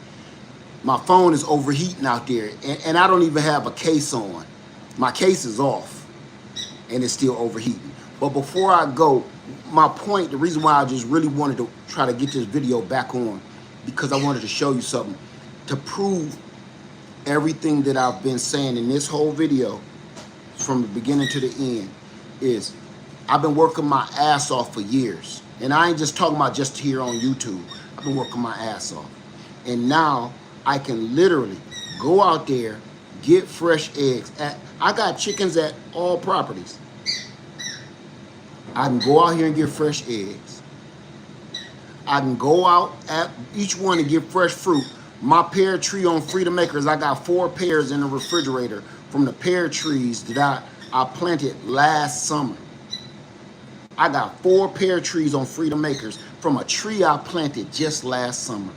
My phone is overheating out there, and I don't even have a case on. My case is off, and it's still overheating. But before I go, my point, the reason why I just really wanted to try to get this video back on, because I wanted to show you something to prove everything that I've been saying in this whole video from the beginning to the end is I've been working my ass off for years. And I ain't just talking about just here on YouTube. I've been working my ass off. And now I can literally go out there, get fresh eggs. I got chickens at all properties. I can go out here and get fresh eggs. I can go out at each one and get fresh fruit. My pear tree on Freedom Acres, I got 4 pears in the refrigerator from the pear trees that I planted last summer. I got 4 pear trees on Freedom Acres from a tree I planted just last summer.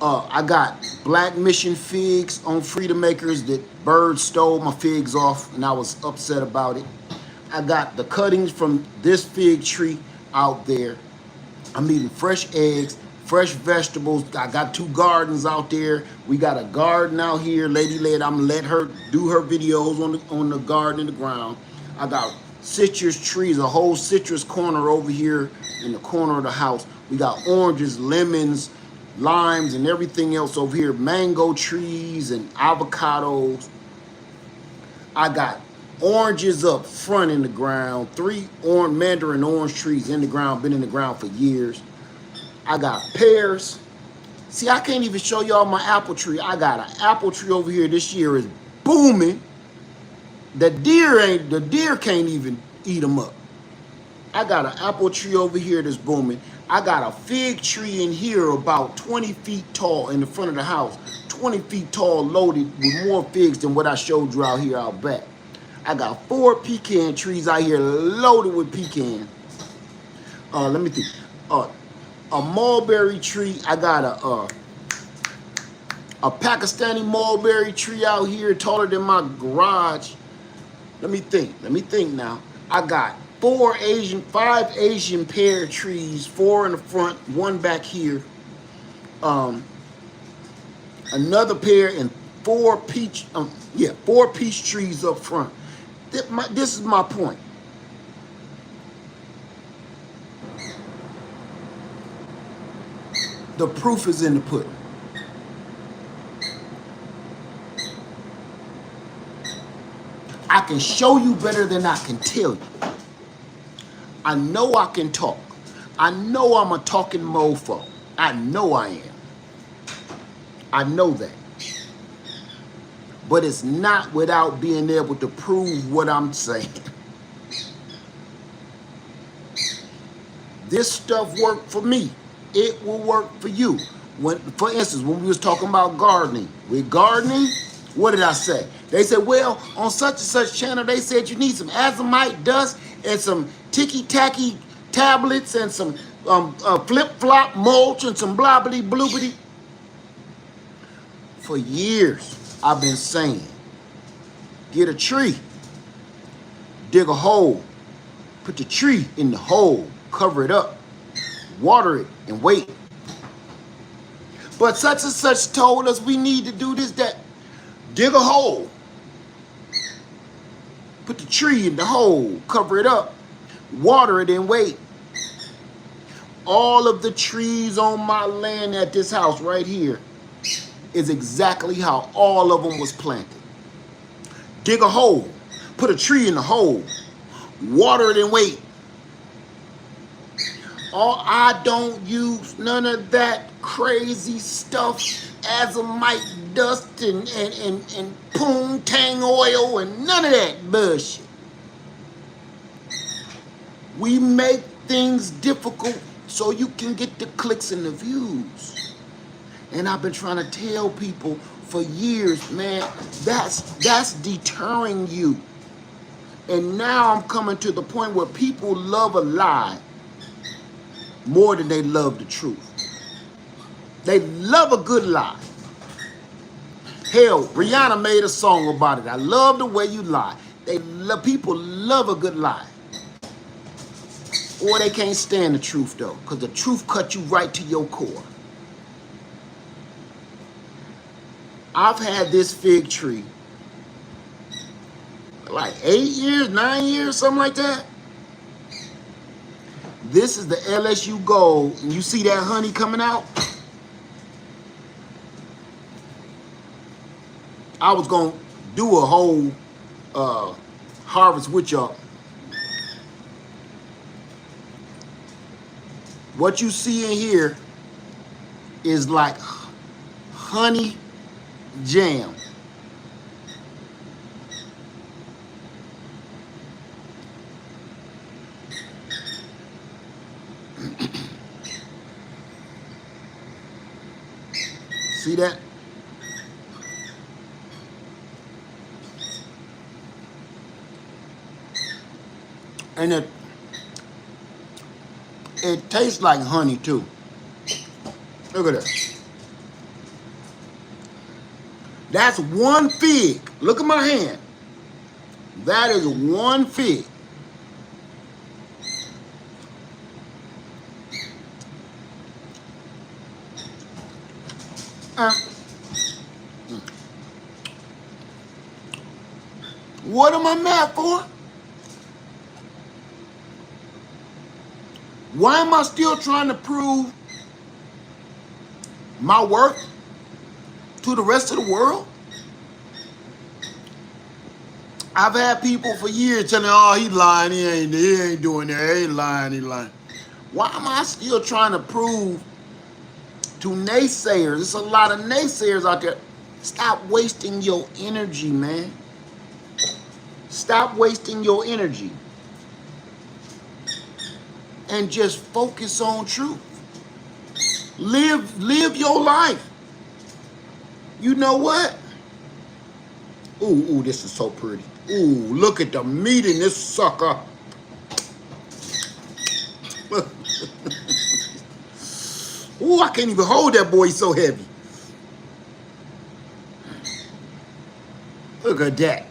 I got Black Mission figs on Freedom Acres that birds stole my figs off, and I was upset about it. I got the cuttings from this fig tree out there. I'm eating fresh eggs, fresh vegetables. I got 2 gardens out there. We got a garden out here. Lady Led, I'm gonna let her do her videos on the garden in the ground. I got citrus trees, a whole citrus corner over here in the corner of the house. We got oranges, lemons, limes, and everything else over here. Mango trees and avocados. I got oranges up front in the ground. 3 mandarin orange trees in the ground, been in the ground for years. I got pears. See, I can't even show y'all my apple tree. I got an apple tree over here. This year is booming. The deer can't even eat them up. I got an apple tree over here that's booming. I got a fig tree in here about 20 feet tall in the front of the house. 20 feet tall, loaded with more figs than what I showed you out here out back. I got 4 pecan trees out here loaded with pecans. Let me think. A mulberry tree. I got a Pakistani mulberry tree out here taller than my garage. Let me think now. I got 5 Asian pear trees, 4 in the front, 1 back here. Another pear and 4 peach trees up front. This is my point. The proof is in the pudding. I can show you better than I can tell you. I know I can talk. I know I'm a talking mofo. I know I am. I know that. But it's not without being able to prove what I'm saying. This stuff worked for me. It will work for you. For instance, when we was talking about gardening, with gardening, what did I say? They said, well, on such and such channel, they said you need some azomite dust and some ticky-tacky tablets and some flip-flop mulch and some blobbity-bloobity. For years, I've been saying, get a tree, dig a hole, put the tree in the hole, cover it up, water it, and wait. But such and such told us we need to do this, that. Dig a hole, put the tree in the hole, cover it up, water it, and wait. All of the trees on my land at this house right here is exactly how all of them was planted. Dig a hole, put a tree in the hole, water it, and wait. I don't use none of that crazy stuff, azomite dust and poontang oil and none of that bullshit. We make things difficult so you can get the clicks and the views. And I've been trying to tell people for years, man, that's deterring you. And now I'm coming to the point where people love a lie more than they love the truth. They love a good lie. Hell, Rihanna made a song about it. I love the way you lie. People love a good lie. Or they can't stand the truth though, because the truth cuts you right to your core. I've had this fig tree like 8 years, 9 years, something like that. This is the LSU Gold, and you see that honey coming out? I was gonna do a whole harvest with y'all. What you see in here is like honey jam. See that? And it tastes like honey too. Look at that. That's one fig. Look at my hand. That is one fig. What am I mad for? Why am I still trying to prove my worth to the rest of the world? I've had people for years telling me, oh, he's lying, he ain't doing that, he ain't lying, he lying. Why am I still trying to prove to naysayers? There's a lot of naysayers out there. Stop wasting your energy, man. Stop wasting your energy. And just focus on truth. Live your life. You know what? Ooh, this is so pretty. Ooh, look at the meat in this sucker. Ooh, I can't even hold that boy, he's so heavy. Look at that.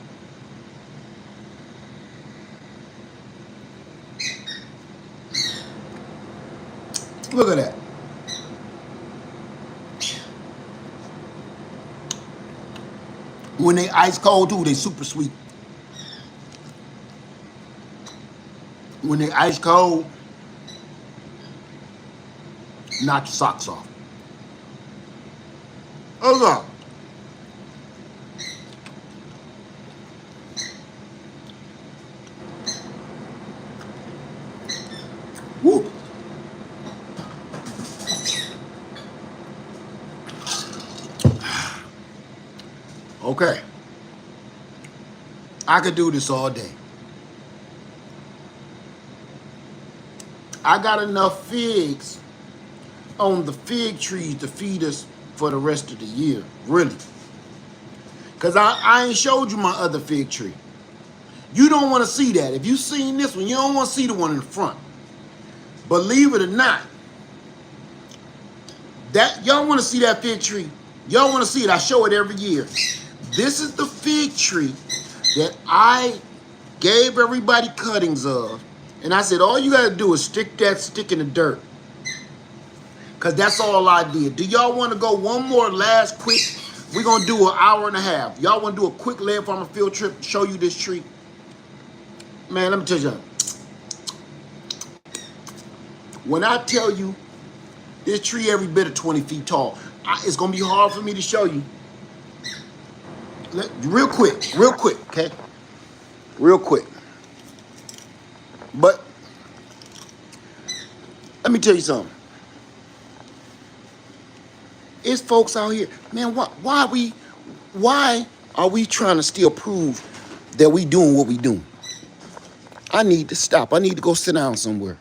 Look at that. When they ice cold too, they super sweet. When they ice cold, knock your socks off. Look. Woo. Okay. I could do this all day. I got enough figs on the fig trees to feed us for the rest of the year, really. Because I ain't showed you my other fig tree. You don't want to see that. If you seen this one, you don't want to see the one in the front. Believe it or not, that y'all want to see that fig tree. Y'all want to see it. I show it every year. This is the fig tree that I gave everybody cuttings of. And I said, all you got to do is stick that stick in the dirt. Because that's all I did. Do y'all want to go one more last quick? We're going to do an hour and a half. Y'all want to do a quick land farmer field trip to show you this tree? Man, let me tell you something. When I tell you this tree every bit of 20 feet tall, it's going to be hard for me to show you. Real quick, okay? Real quick. But let me tell you something. It's folks out here, man, why are we trying to still prove that we doing what we doing? I need to stop. I need to go sit down somewhere.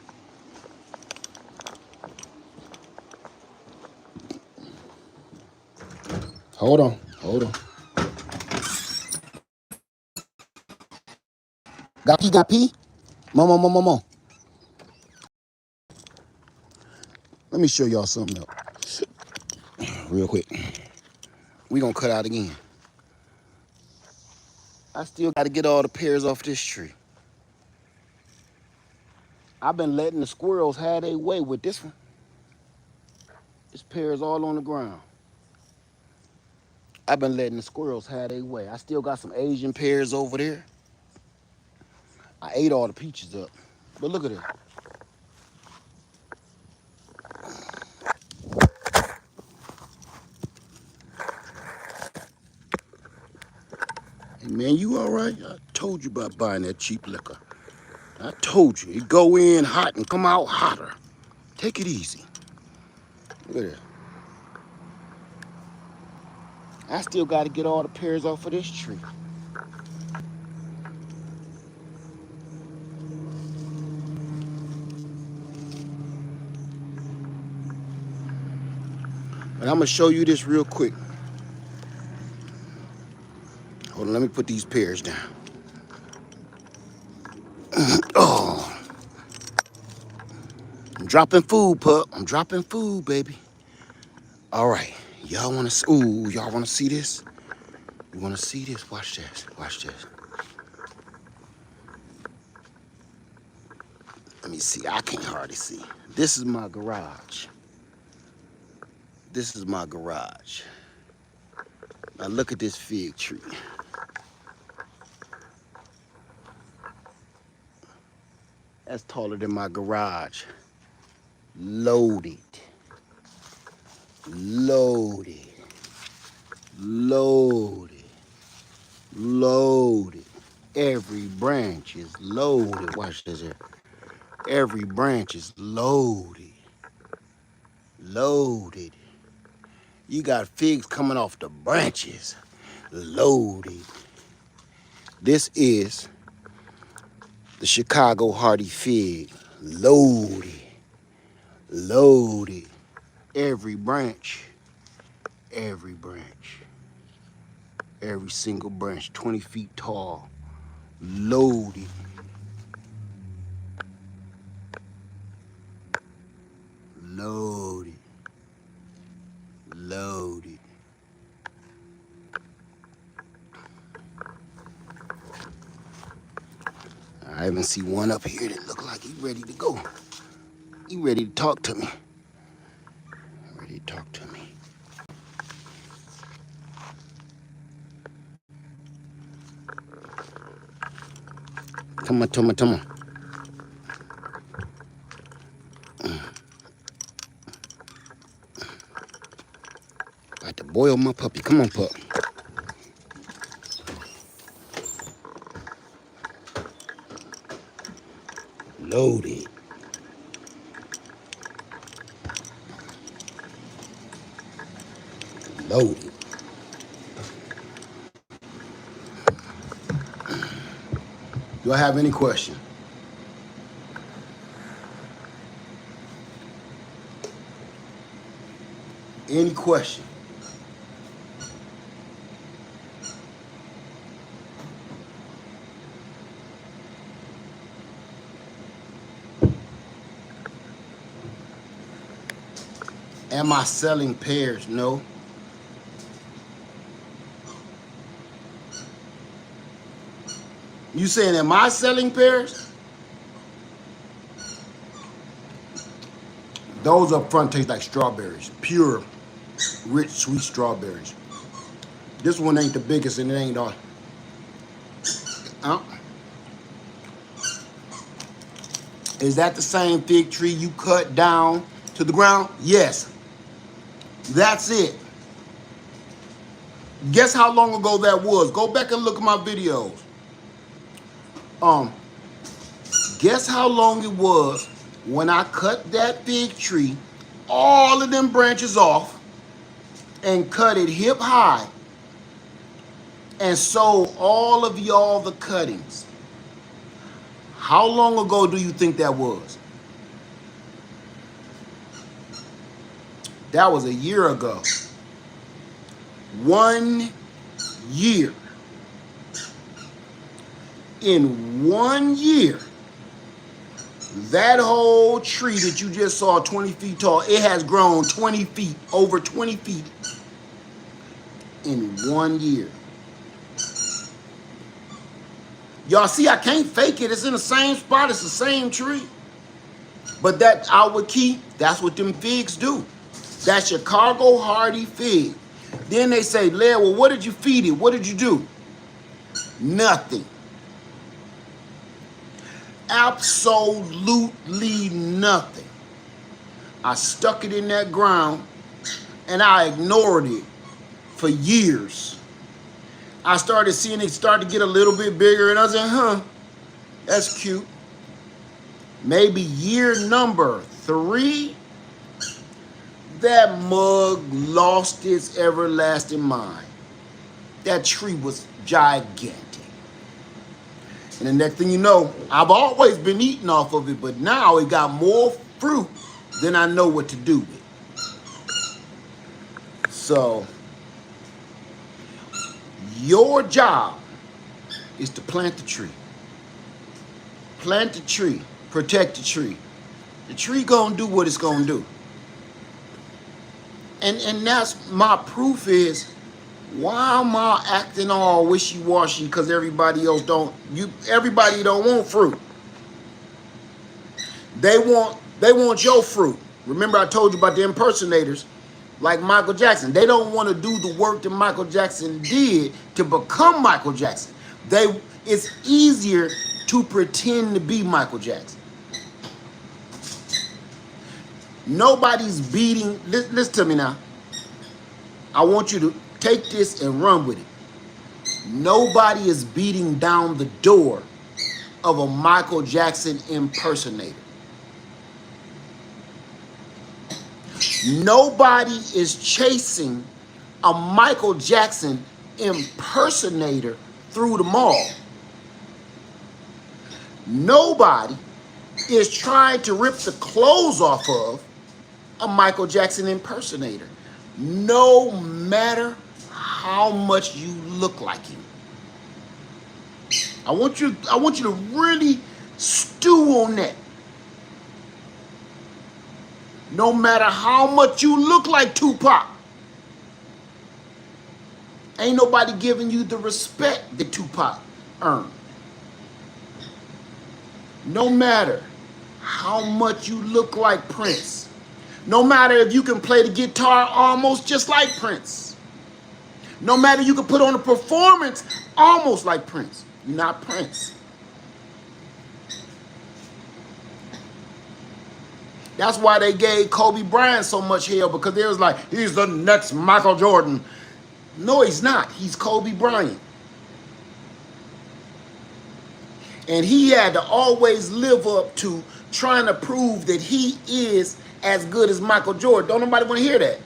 Hold on. Got pee? Mom. Let me show y'all something else. Real quick. We gonna cut out again. I still gotta get all the pears off this tree. I've been letting the squirrels have their way with this one. This pears all on the ground. I've been letting the squirrels have their way. I still got some Asian pears over there. I ate all the peaches up. But look at it. Hey man, you all right? I told you about buying that cheap liquor. I told you, it go in hot and come out hotter. Take it easy. Look at it. I still got to get all the pears off of this tree. But I'm going to show you this real quick. Hold on, let me put these pears down. Oh, I'm dropping food, pup. I'm dropping food, baby. All right, y'all want to? Ooh, y'all want to see this? You want to see this? Watch this. Watch this. Let me see. I can't hardly see. This is my garage. This is my garage. Now look at this fig tree. That's taller than my garage. Loaded. Loaded. Loaded. Loaded. Every branch is loaded. Watch this here. Every branch is loaded. Loaded. You got figs coming off the branches. Loaded. This is the Chicago Hardy fig. Loaded. Loaded. Every branch. Every branch. Every single branch. 20 feet tall. Loaded. Loaded. Loaded. I even see one up here that look like he ready to go. He ready to talk to me. Ready to talk to me. Come on, come on, come on. Got to boil my puppy. Come on, pup. Loaded. Loaded. Do I have any question? Any question? Am I selling pears? No. You saying, am I selling pears? Those up front taste like strawberries. Pure, rich, sweet strawberries. This one ain't the biggest and it ain't all. Is that the same fig tree you cut down to the ground? Yes. That's it. Guess how long ago that was? Go back and look at my videos. Guess how long it was when I cut that fig tree, all of them branches off, and cut it hip high, and sold all of y'all the cuttings. How long ago do you think that was? That was a year ago. 1 year. In 1 year, that whole tree that you just saw 20 feet tall, it has grown 20 feet, over 20 feet in 1 year. Y'all see, I can't fake it. It's in the same spot. It's the same tree. But that our key, that's what them figs do. That Chicago Hardy fig. Then they say, Laird, well, what did you feed it? What did you do? Nothing. Absolutely nothing. I stuck it in that ground and I ignored it for years. I started seeing it start to get a little bit bigger and I said, huh, that's cute. Maybe year number 3, that mug lost its everlasting mind. That tree was gigantic. And the next thing you know, I've always been eating off of it, but now it got more fruit than I know what to do with. So, your job is to plant the tree. Plant the tree. Protect the tree. The tree gonna do what it's gonna do. And that's my proof is, why am I acting all wishy-washy because everybody else everybody don't want fruit. They want your fruit. Remember I told you about the impersonators like Michael Jackson. They don't want to do the work that Michael Jackson did to become Michael Jackson. It's easier to pretend to be Michael Jackson. Nobody's beating, listen to me now. I want you to take this and run with it. Nobody is beating down the door of a Michael Jackson impersonator. Nobody is chasing a Michael Jackson impersonator through the mall. Nobody is trying to rip the clothes off of a Michael Jackson impersonator, no matter how much you look like him. I want you to really stew on that. No matter how much you look like Tupac, ain't nobody giving you the respect that Tupac earned. No matter how much you look like Prince, no matter if you can play the guitar almost just like Prince, no matter you can put on a performance almost like Prince, you're not Prince. That's why they gave Kobe Bryant so much hell, because they was like, he's the next Michael Jordan. No, he's not. He's Kobe Bryant. And he had to always live up to trying to prove that he is as good as Michael Jordan. Don't nobody want to hear that.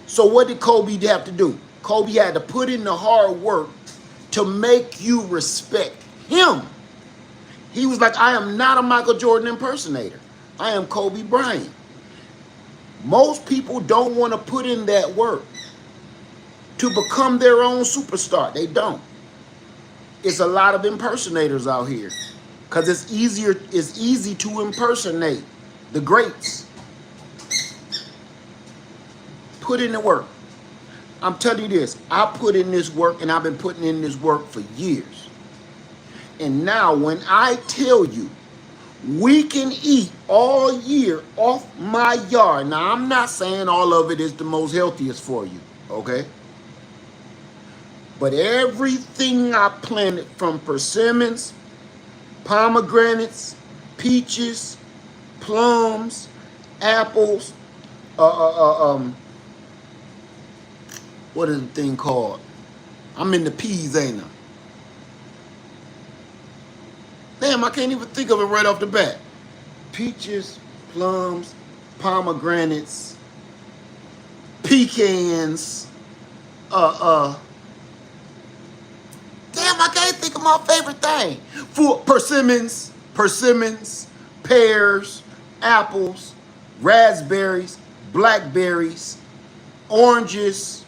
So what did Kobe have to do? Kobe had to put in the hard work to make you respect him. He was like, I am not a Michael Jordan impersonator. I am Kobe Bryant. Most people don't want to put in that work to become their own superstar. They don't. It's a lot of impersonators out here because it's easy to impersonate the greats. Put in the work. I'm telling you this, I put in this work and I've been putting in this work for years. And now when I tell you we can eat all year off my yard, now I'm not saying all of it is the most healthiest for you, okay? But everything I planted, from persimmons, pomegranates, peaches, plums, apples, what is the thing called? I'm in the peas, ain't I? Damn, I can't even think of it right off the bat. Peaches, plums, pomegranates, pecans, damn, I can't think of my favorite thing. For persimmons, pears, apples, raspberries, blackberries, oranges,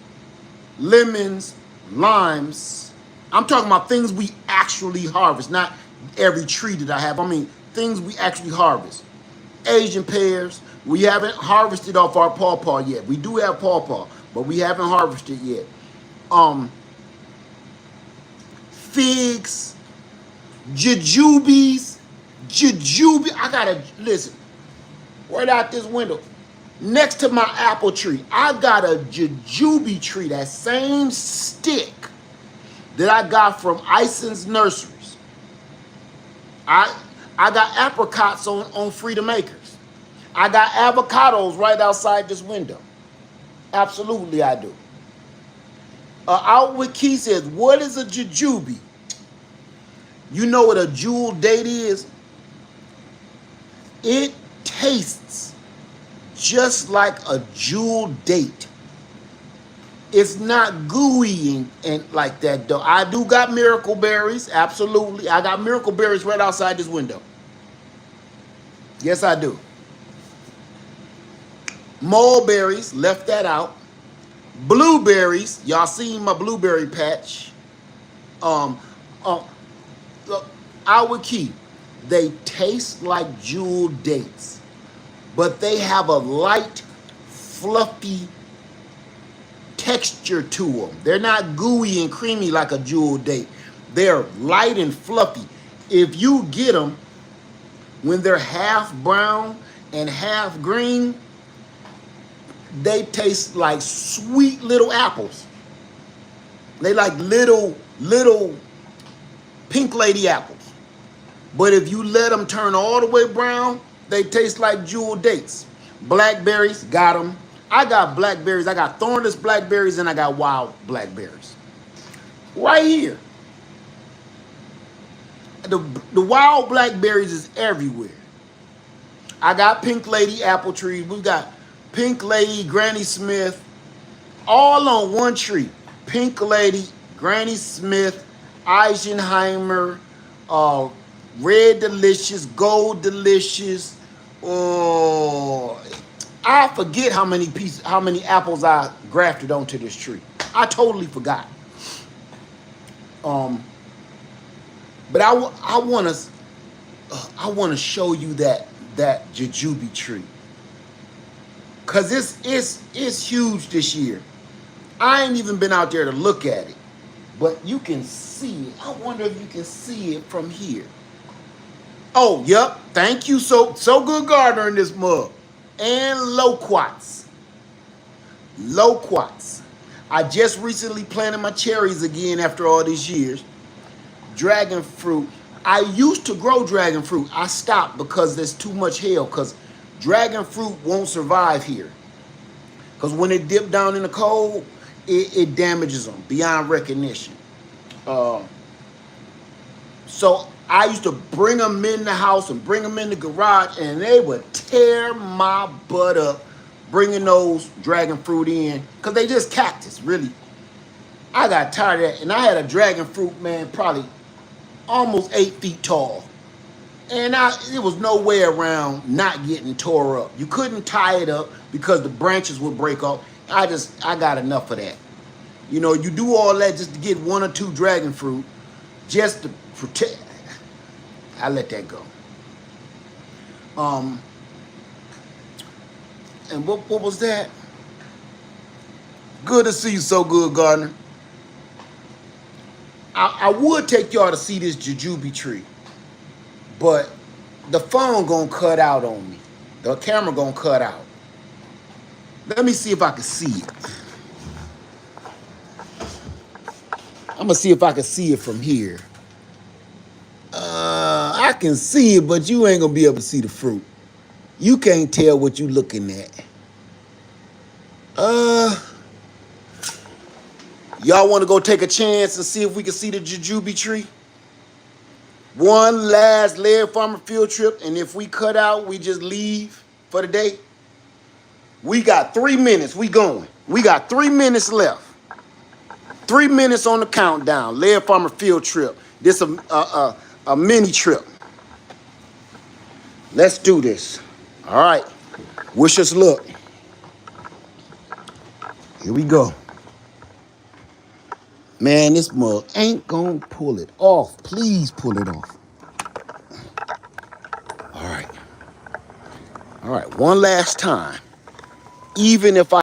lemons, limes. I'm talking about things we actually harvest, not every tree that I have. I mean, things we actually harvest. Asian pears, we haven't harvested off our pawpaw yet. We do have pawpaw, but we haven't harvested yet. Figs, jujubes. I gotta, listen, right out this window, Next to my apple tree, I got a jujube tree, that same stick that I got from Ison's Nurseries. I I got apricots on Freedom Acres. I got avocados right outside this window. Absolutely, I do. Outward Key says, what is a jujube? You know what a jewel date is? It tastes just like a jewel date. It's not gooey and like that though. I do got miracle berries, absolutely. I got miracle berries right outside this window. Yes, I do. Mulberries, left that out. Blueberries, y'all seen my blueberry patch. Um, Outward Key, they taste like jewel dates, but they have a light, fluffy texture to them. They're not gooey and creamy like a jewel date. They're light and fluffy. If you get them when they're half brown and half green, they taste like sweet little apples. They like little pink lady apples. But if you let them turn all the way brown, they taste like jewel dates. Blackberries, got them. I got blackberries. I got thornless blackberries and I got wild blackberries. Right here. The wild blackberries is everywhere. I got Pink Lady apple trees. We got Pink Lady, Granny Smith, all on one tree. Pink Lady, Granny Smith, Eisenheimer, Red Delicious, Gold Delicious. Oh, I forget how many apples I grafted onto this tree. I totally forgot. But I want to show you that jujube tree, cause it's huge this year. I ain't even been out there to look at it, but you can see it. I wonder if you can see it from here. Oh, yep. Thank you, so good gardener in this mug. And loquats. Loquats. I just recently planted my cherries again after all these years. Dragon fruit. I used to grow dragon fruit. I stopped because there's too much hail, because dragon fruit won't survive here. Because when it dips down in the cold, it damages them beyond recognition. So I used to bring them in the house and bring them in the garage, and they would tear my butt up bringing those dragon fruit in, because they just cactus, really. I got tired of that, and I had a dragon fruit, man, probably almost 8 feet tall. And it was no way around not getting tore up. You couldn't tie it up because the branches would break off. I got enough of that. You know, you do all that just to get 1 or 2 dragon fruit, just to protect. I let that go. And what was that? Good to see you, so good, gardener. I would take y'all to see this jujube tree, but the phone gonna cut out on me. The camera gonna cut out. Let me see if I can see it. I'm gonna see if I can see it from here. I can see it, but you ain't gonna be able to see the fruit. You can't tell what you looking at. Y'all want to go take a chance and see if we can see the jujube tree? One last Laird Farmer field trip, and if we cut out, we just leave for the day. We got 3 minutes. We going. We got 3 minutes left. 3 minutes on the countdown. Laird Farmer field trip. This a mini trip. Let's do this. All right. Wish us luck. Here we go. Man, this mug ain't gonna pull it off. Please pull it off. All right. All right, one last time. Even if I have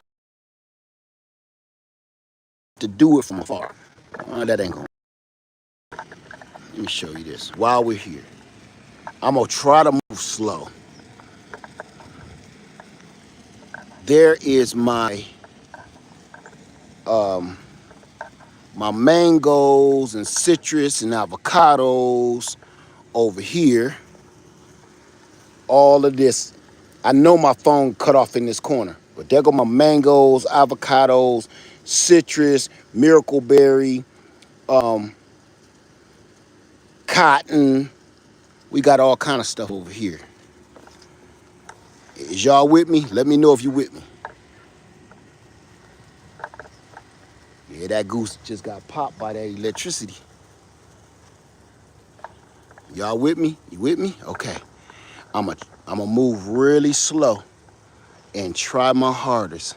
to do it from afar. That ain't gonna. Let me show you this while we're here. I'm gonna try to move slow. There is my mangoes and citrus and avocados over here. All of this. I know my phone cut off in this corner, but there go my mangoes, avocados, citrus, miracle berry, cotton. We got all kind of stuff over here. Is y'all with me? Let me know if you with me. Yeah, that goose just got popped by that electricity. Y'all with me? You with me? Okay. I'm a move really slow and try my hardest.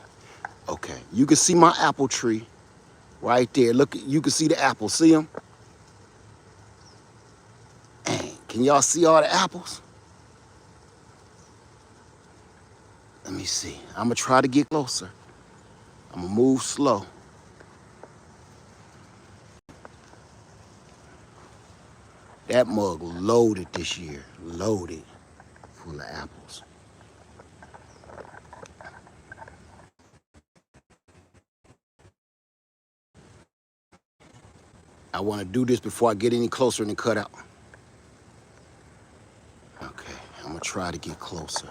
Okay. You can see my apple tree right there. Look, you can see the apples. See them? Dang, can y'all see all the apples? Let me see. I'm gonna try to get closer. I'm gonna move slow. That mug loaded this year. Loaded. Full of apples. I want to do this before I get any closer and then cut out. Okay, I'm gonna try to get closer.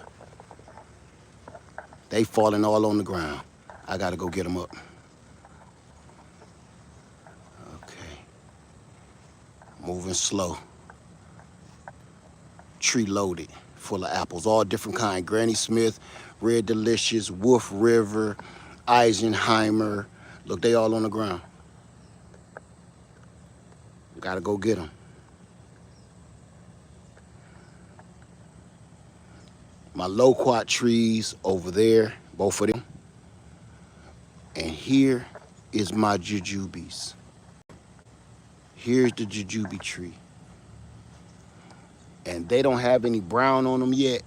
They falling all on the ground. I gotta go get them up. Okay. Moving slow. Tree loaded, full of apples, all different kind. Granny Smith, Red Delicious, Wolf River, Eisenheimer. Look, they all on the ground. Gotta go get them. My loquat trees over there, both of them. And here is my jujubes. Here's the jujube tree. And they don't have any brown on them yet.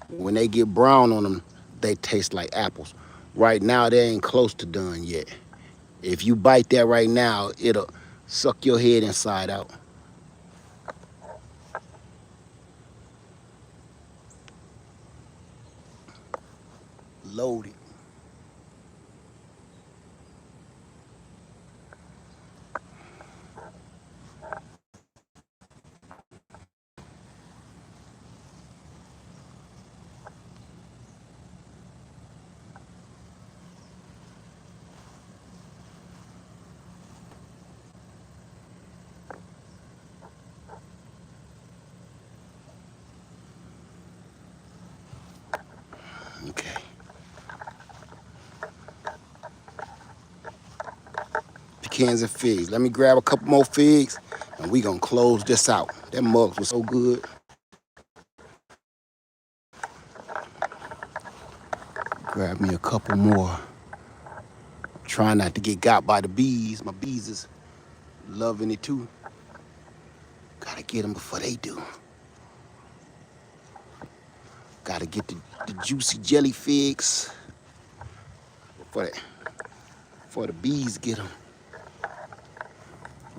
When they get brown on them, they taste like apples. Right now, they ain't close to done yet. If you bite that right now, it'll suck your head inside out. Loaded. Okay. Pecans and figs. Let me grab a couple more figs and we gonna close this out. That mug was so good. Grab me a couple more. Trying not to get got by the bees. My bees is loving it too. Gotta get them before they do. Gotta get the juicy jelly figs before the bees get them.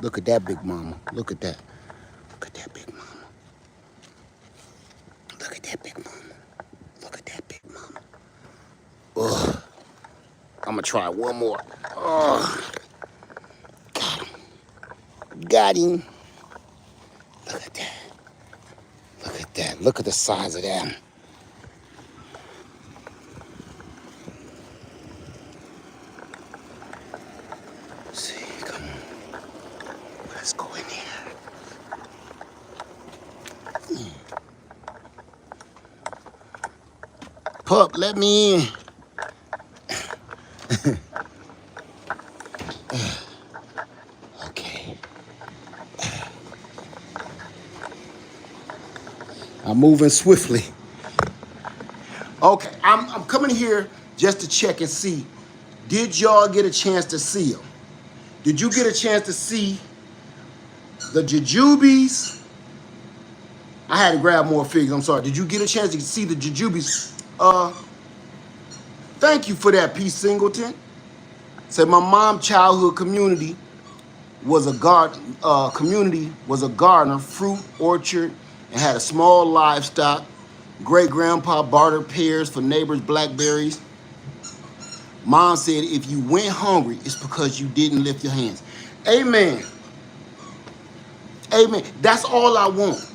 Look at that big mama. Look at that. Look at that big mama. Look at that big mama. Look at that big mama. Ugh. I'm gonna try one more. Ugh. Got him. Got him. Look at that. Look at that. Look at the size of that. See, come on. Let's go in here. Pup, let me in. Okay. I'm moving swiftly. Okay, I'm coming here just to check and see. Did y'all get a chance to see them? Did you get a chance to see the jujubes? I had to grab more figs, I'm sorry. Did you get a chance to see the jujubes? Thank you for that, P. Singleton. Said my mom childhood community was a gardener, fruit orchard, and had a small livestock. Great grandpa bartered pears for neighbors' blackberries. Mom said, if you went hungry, it's because you didn't lift your hands. Amen. Amen. That's all I want.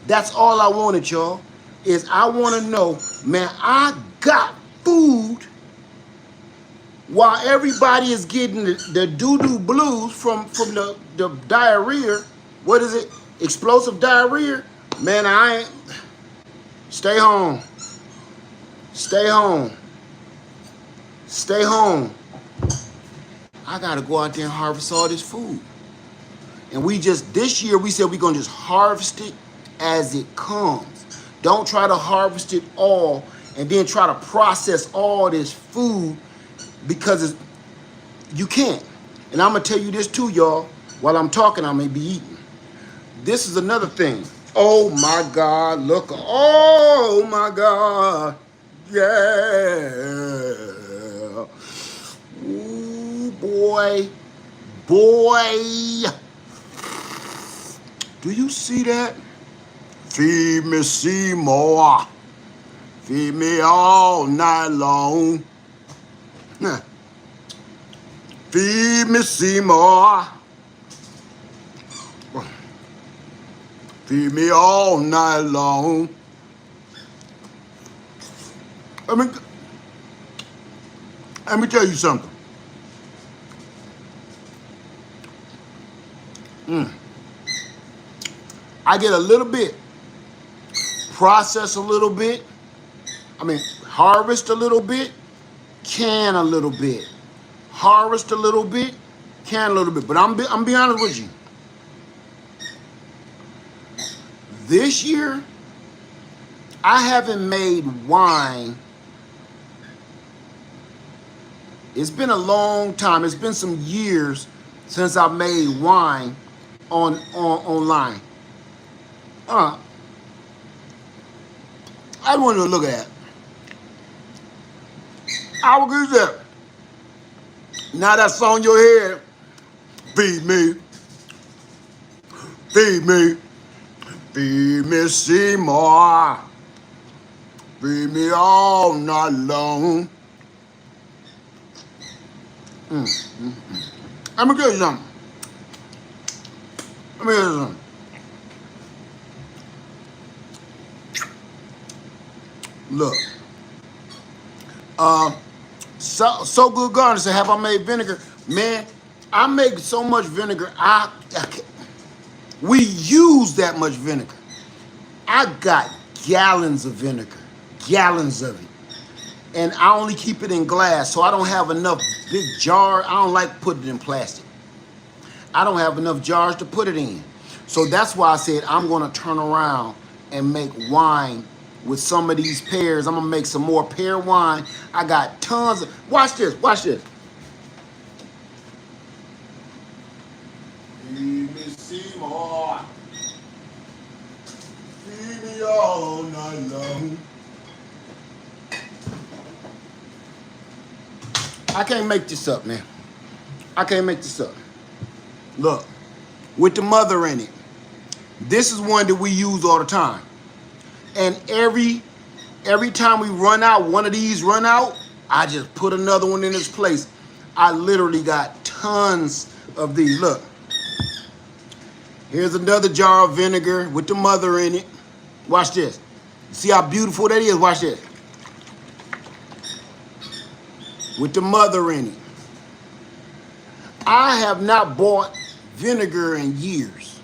That's all I wanted, y'all. Is I want to know, man, I got food while everybody is getting the doo-doo blues from the diarrhea. What is it? Explosive diarrhea? Man, I ain't. Stay home. Stay home. Stay home. I got to go out there and harvest all this food. And this year, we said we're going to just harvest it as it comes. Don't try to harvest it all and then try to process all this food because you can't. And I'm going to tell you this too, y'all. While I'm talking, I may be eating. This is another thing. Oh, my God. Look. Oh, my God. Yeah. Ooh, boy. Boy. Do you see that? Feed me, Seymour. Feed me all night long. Feed me, Seymour. Feed me all night long. Let me tell you something. I get a little bit, process a little bit, harvest a little bit, can a little bit. Harvest a little bit, can a little bit. But I'm be honest with you. This year, I haven't made wine. It's been a long time. It's been some years since I made wine online. I want to look at that. How good is that? Now that's on your head. Feed me. Feed me. Feed me, Seymour. Feed me all night long. Let me tell you something. Look. So Good Garden said, have I made vinegar? Man, I make so much vinegar. We use that much vinegar. I got gallons of vinegar. Gallons of it. And I only keep it in glass, so I don't have enough big jar. I don't like putting it in plastic. I don't have enough jars to put it in. So that's why I said I'm going to turn around and make wine with some of these pears. I'm going to make some more pear wine. I got tons of... Watch this. Watch this. Feed me, Seymour. Feed me all night long. I can't make this up, man. I can't make this up. Look, with the mother in it. This is one that we use all the time. And every time we run out, one of these run out, I just put another one in its place. I literally got tons of these. Look. Here's another jar of vinegar with the mother in it. Watch this. See how beautiful that is? Watch this. With the mother in it. I have not bought vinegar in years.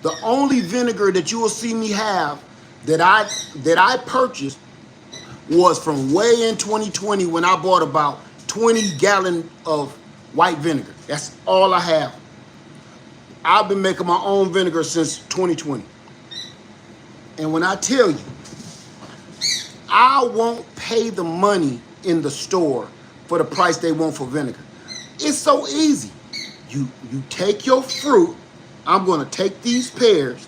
The only vinegar that you will see me have that I purchased was from way in 2020 when I bought about 20 gallons of white vinegar. That's all I have. I've been making my own vinegar since 2020. And when I tell you, I won't pay the money in the store for the price they want for vinegar. It's so easy. You take your fruit. I'm going to take these pears.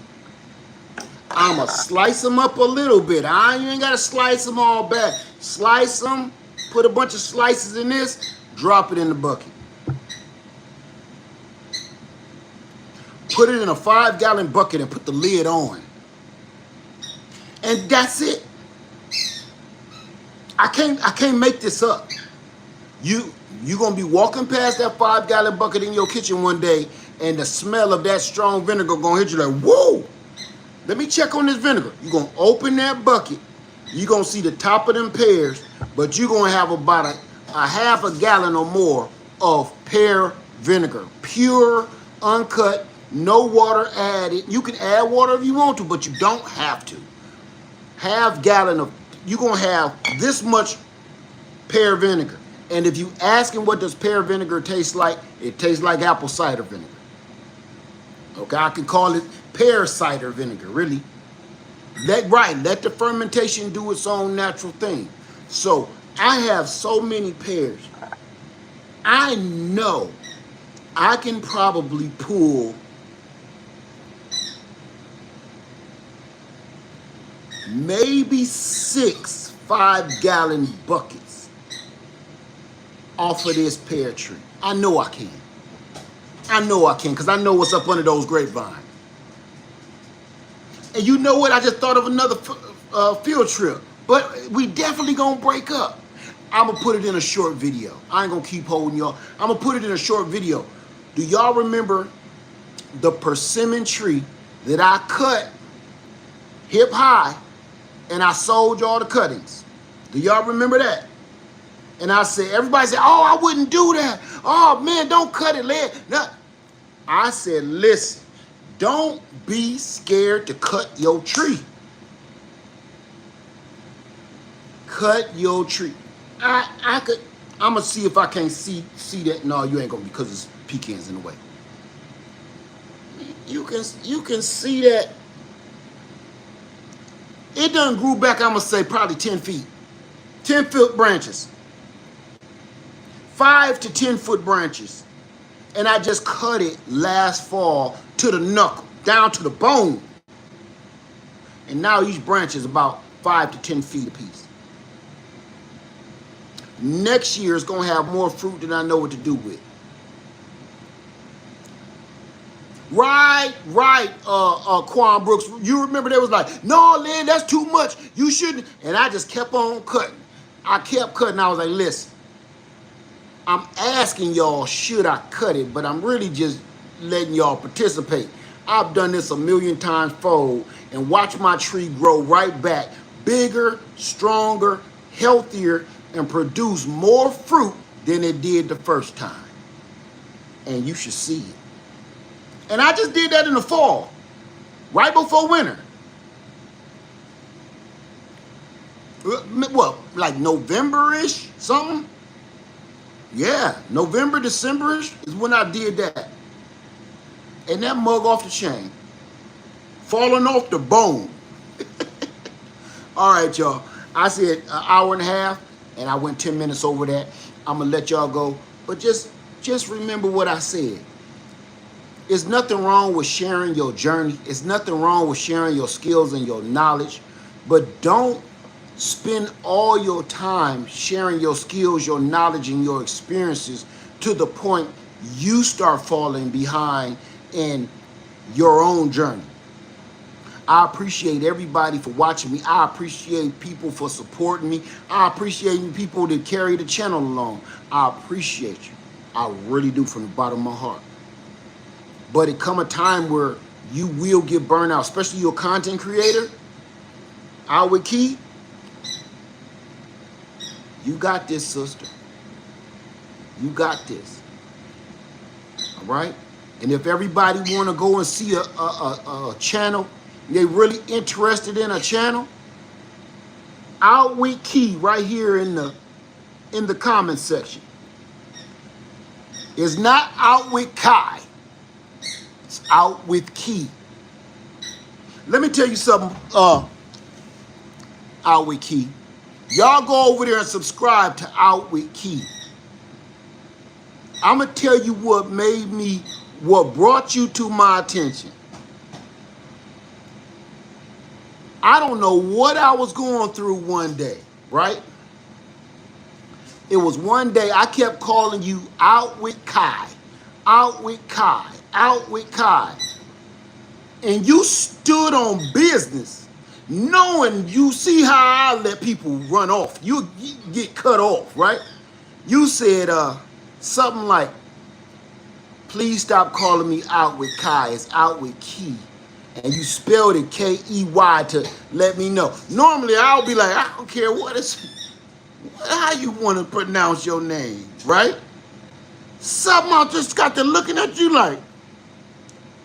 I'm going to slice them up a little bit. You ain't got to slice them all back. Slice them, put a bunch of slices in this, drop it in the bucket. Put it in a 5-gallon bucket and put the lid on. And that's it. I can't make this up. You're gonna be walking past that 5-gallon bucket in your kitchen one day, and the smell of that strong vinegar gonna hit you like, whoa, let me check on this vinegar. You're gonna open that bucket, you're gonna see the top of them pears, but you're gonna have about a half a gallon or more of pear vinegar. Pure, uncut, no water added. You can add water if you want to, but you don't have to. Half gallon of, you're gonna have this much pear vinegar. And if you asking what does pear vinegar taste like, it tastes like apple cider vinegar. Okay, I can call it pear cider vinegar, really. Let the fermentation do its own natural thing. So I have so many pears. I know I can probably pull maybe 6 5-gallon buckets off of this pear tree. I know I can. I know I can, because I know what's up under those grapevines. And you know what? I just thought of another field trip. But we definitely gonna break up. I'm gonna put it in a short video. I ain't gonna keep holding y'all. I'm gonna put it in a short video. Do y'all remember the persimmon tree that I cut hip high and I sold y'all the cuttings? Do y'all remember that? And I said, everybody said, oh, I wouldn't do that. Oh man, don't cut it, lad. No. I said, listen, don't be scared to cut your tree. Cut your tree. I'm gonna see if I can't see that. No, you ain't gonna, because it's pecans in the way. You can see that it done grew back. I'm gonna say probably 10 feet, 10-foot branches, 5 to 10-foot branches, and I just cut it last fall to the knuckle, down to the bone, and now each branch is about 5 to 10 feet apiece. Next year is gonna have more fruit than I know what to do with. Right, Quan Brooks. You remember they was like, no, Lynn, that's too much. You shouldn't. And I just kept on cutting. I kept cutting. I was like, listen, I'm asking y'all, should I cut it? But I'm really just letting y'all participate. I've done this a million times fold and watch my tree grow right back, bigger, stronger, healthier, and produce more fruit than it did the first time. And you should see it. And I just did that in the fall, right before winter. What, like November-ish, something? Yeah, November, December-ish is when I did that. And that mug off the chain, falling off the bone. All right, y'all. I said an hour and a half, and I went 10 minutes over that. I'm going to let y'all go. But just remember what I said. There's nothing wrong with sharing your journey. It's nothing wrong with sharing your skills and your knowledge. But don't spend all your time sharing your skills, your knowledge, and your experiences to the point you start falling behind in your own journey. I appreciate everybody for watching me. I appreciate people for supporting me. I appreciate people that carry the channel along. I appreciate you. I really do, from the bottom of my heart. But it come a time where you will get burned out, especially your content creator. Outwit Key, you got this, sister. You got this. All right? And if everybody want to go and see a channel, they really interested in a channel, Outwit Key right here in the comment section. It's not Outwit Kai. It's Outwit Key. Let me tell you something, Outwit Key. Y'all go over there and subscribe to Outwit Key. I'm going to tell you what brought you to my attention. I don't know what I was going through one day, right? It was one day I kept calling you Outwit Kai, Outwit Kai, Outwit Kai. And you stood on business. knowing you see how I let people run off. You get cut off, right? You said something like, please stop calling me out with Kai. It's out with Key. And you spelled it Key to let me know. Normally I'll be like, I don't care how you want to pronounce your name, right? Somehow just got to looking at you like,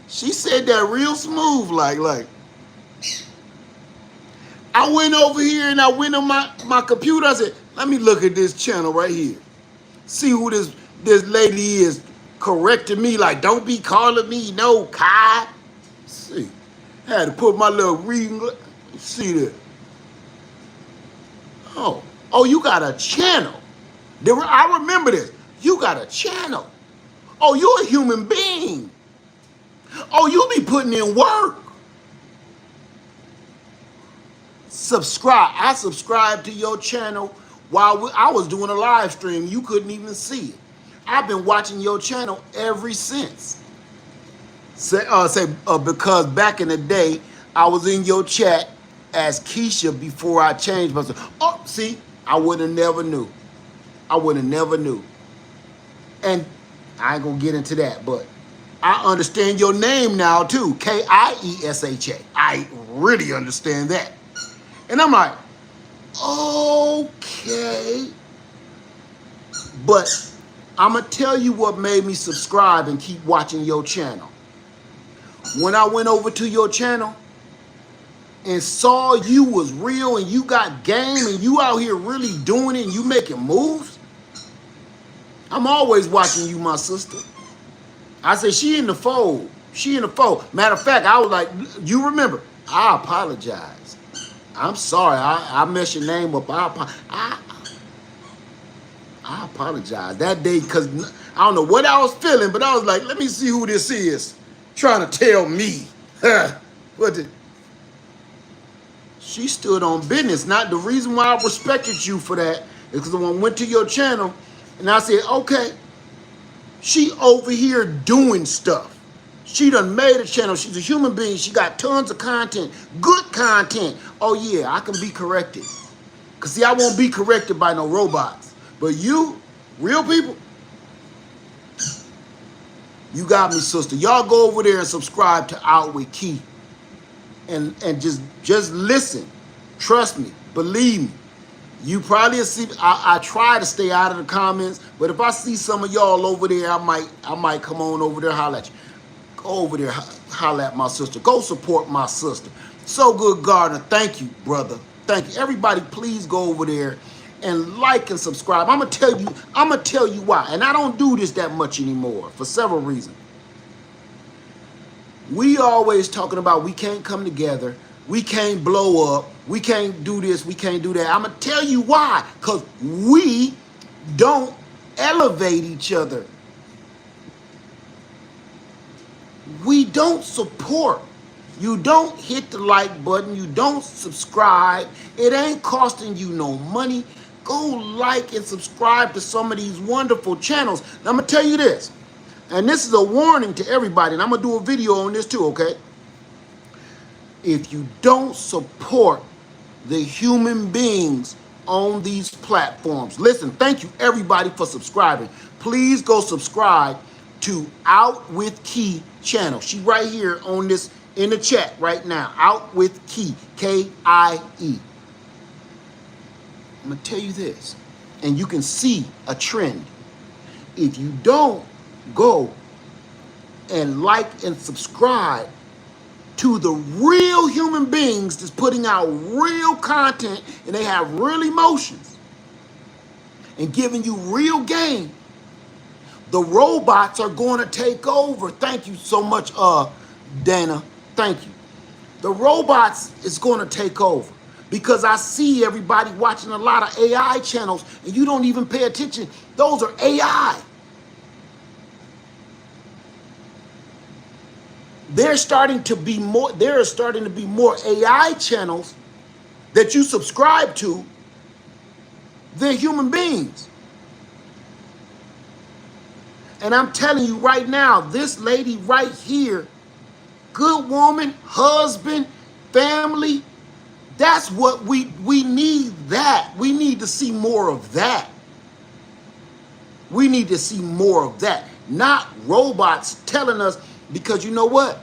she said that real smooth, like. I went over here and I went on my computer. I said, let me look at this channel right here. See who this lady is correcting me. Like, don't be calling me no Kai. See, had to put my little reading. See there. Oh, you got a channel. I remember this. You got a channel. Oh, you're a human being. Oh, you be putting in work. Subscribe. I subscribed to your channel while I was doing a live stream. You couldn't even see it. I've been watching your channel ever since. Because back in the day, I was in your chat as Keisha before I changed myself. Oh, see, I would have never knew. I would have never knew. And I ain't gonna get into that, but I understand your name now too, Kiesha. I really understand that. And I'm like, okay. But I'm going to tell you what made me subscribe and keep watching your channel. When I went over to your channel and saw you was real and you got game and you out here really doing it and you making moves, I'm always watching you, my sister. I said, she in the fold. She in the fold. Matter of fact, I was like, you remember, I apologize. I'm sorry, I messed your name up. I apologize that day because I don't know what I was feeling, but I was like, let me see who this is trying to tell me. She stood on business. Not the reason why I respected you for that is because when I went to your channel and I said, okay, she over here doing stuff. She done made a channel. She's a human being. She got tons of content, good content. Oh yeah, I can be corrected. Cause see, I won't be corrected by no robots. But you, real people, you got me, sister. Y'all go over there and subscribe to Out with Key. And just listen. Trust me. Believe me. You probably see. I try to stay out of the comments, but if I see some of y'all over there, I might come on over there, holler at you. Go over there, holler at my sister. Go support my sister. So Good Gardner, thank you, brother. Thank you. Everybody, please go over there and like and subscribe. I'm gonna tell you why. And I don't do this that much anymore for several reasons. We always talking about we can't come together, we can't blow up, we can't do this, we can't do that. I'm gonna tell you why. Because we don't elevate each other. We don't support. You don't hit the like button. You don't subscribe. It ain't costing you no money. Go like and subscribe to some of these wonderful channels. Now, I'm going to tell you this, and this is a warning to everybody, and I'm going to do a video on this too, okay? If you don't support the human beings on these platforms, listen, thank you everybody for subscribing. Please go subscribe to Out with Key channel. She right here on this in the chat right now. Out with Key, K-I-E. I'm gonna tell you this, and you can see a trend. If you don't go and like and subscribe to the real human beings that's putting out real content and they have real emotions and giving you real game, the robots are going to take over. Thank you so much, Dana. Thank you. The robots is going to take over because I see everybody watching a lot of AI channels and you don't even pay attention. Those are AI. There are starting to be more AI channels that you subscribe to than human beings. And I'm telling you right now, this lady right here, good woman, husband, family, That's what we need. That we need to see more of that. We need to see more of that, not robots telling us, because you know what?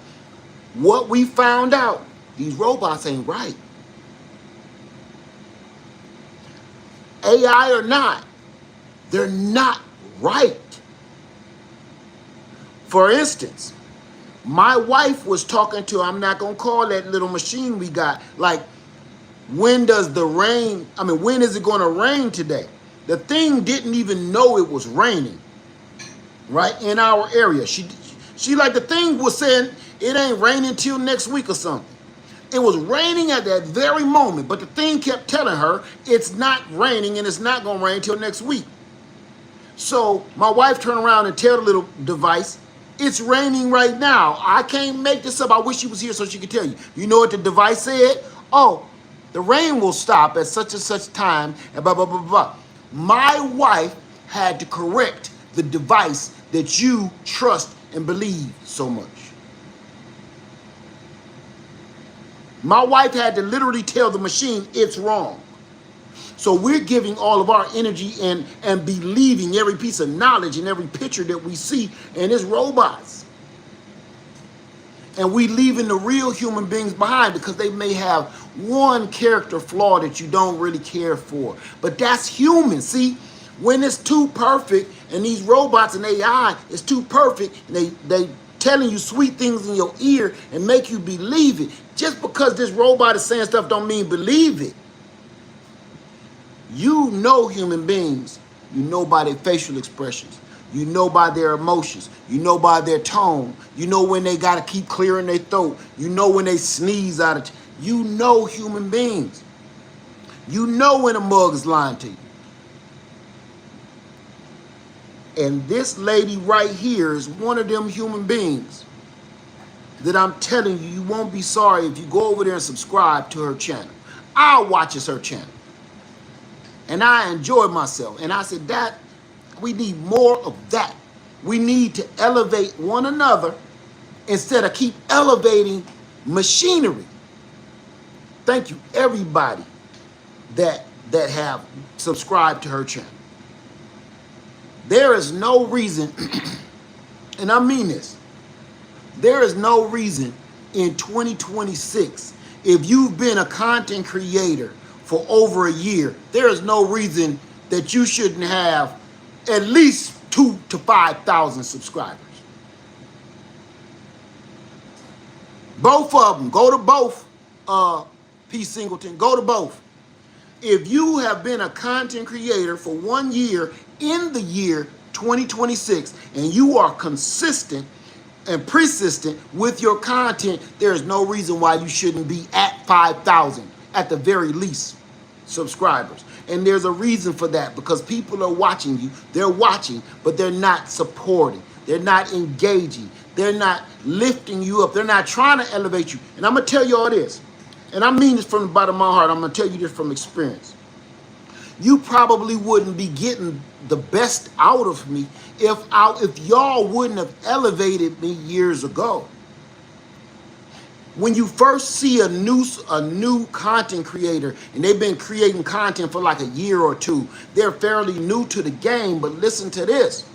What we found out, these robots ain't right. AI or not, they're not right. For instance, my wife was talking to, I'm not going to call that little machine we got, like, when does the rain, when is it going to rain today? The thing didn't even know it was raining, right, in our area. She like, the thing was saying it ain't raining till next week or something. It was raining at that very moment, but the thing kept telling her it's not raining and it's not going to rain till next week. So my wife turned around and tell the little device, it's raining right now. I can't make this up. I wish she was here so she could tell you. You know what the device said? Oh, the rain will stop at such and such time, and blah, blah, blah, blah. My wife had to correct the device that you trust and believe so much. My wife had to literally tell the machine it's wrong. So we're giving all of our energy and believing every piece of knowledge and every picture that we see in it's robots. And we leaving the real human beings behind because they may have one character flaw that you don't really care for. But that's human. See, when it's too perfect, and these robots and AI is too perfect, and they telling you sweet things in your ear and make you believe it. Just because this robot is saying stuff don't mean believe it. You know human beings. You know by their facial expressions. You know by their emotions. You know by their tone. You know when they got to keep clearing their throat. You know when they sneeze out of you know human beings. You know when a mug is lying to you. And this lady right here is one of them human beings that I'm telling you, you won't be sorry if you go over there and subscribe to her channel. I watches her channel. And I enjoy myself. And I said, that we need more of that. We need to elevate one another instead of keep elevating machinery. Thank you, everybody that have subscribed to her channel. There is no reason, and I mean this, there is no reason in 2026, if you've been a content creator for over a year, there is no reason that you shouldn't have at least 2,000 to 5,000 subscribers. Both of them. Go to both, P. Singleton. Go to both. If you have been a content creator for 1 year in the year 2026 and you are consistent and persistent with your content, there is no reason why you shouldn't be at 5,000 at the very least subscribers. And there's a reason for that, because people are watching you. They're watching, but they're not supporting. They're not engaging. They're not lifting you up. They're not trying to elevate you. And I'm going to tell you all this. And I mean this from the bottom of my heart. I'm going to tell you this from experience. You probably wouldn't be getting the best out of me if y'all wouldn't have elevated me years ago. When you first see a new content creator and they've been creating content for like a year or two, they're fairly new to the game, but listen to this.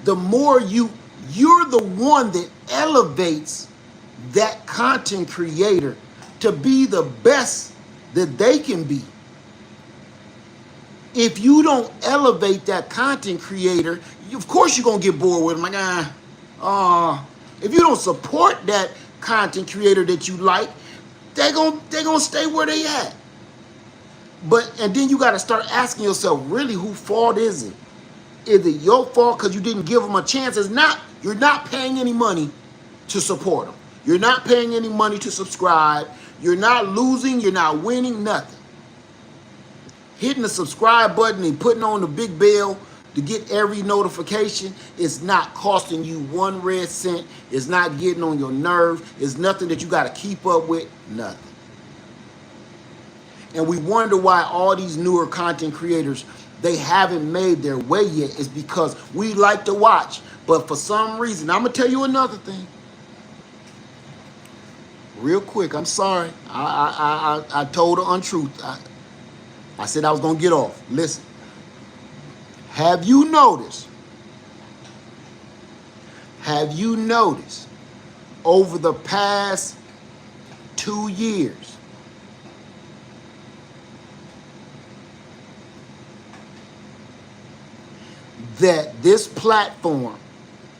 The more you're the one that elevates that content creator to be the best that they can be. If you don't elevate that content creator, of course you're going to get bored with them. Like, if you don't support that content creator that you like, they're gonna stay where they at. And then you got to start asking yourself, really, whose fault is it? Is it your fault because you didn't give them a chance? You're not paying any money to support them. You're not paying any money to subscribe. You're not losing. You're not winning nothing. Hitting the subscribe button and putting on the big bell to get every notification is not costing you 1 red cent. It's not getting on your nerve. It's nothing that you got to keep up with. Nothing. And we wonder why all these newer content creators, they haven't made their way yet. Is because we like to watch. But for some reason, I'm going to tell you another thing. Real quick, I'm sorry. I told the untruth. I said I was gonna get off. Listen, have you noticed? Have you noticed over the past 2 years that this platform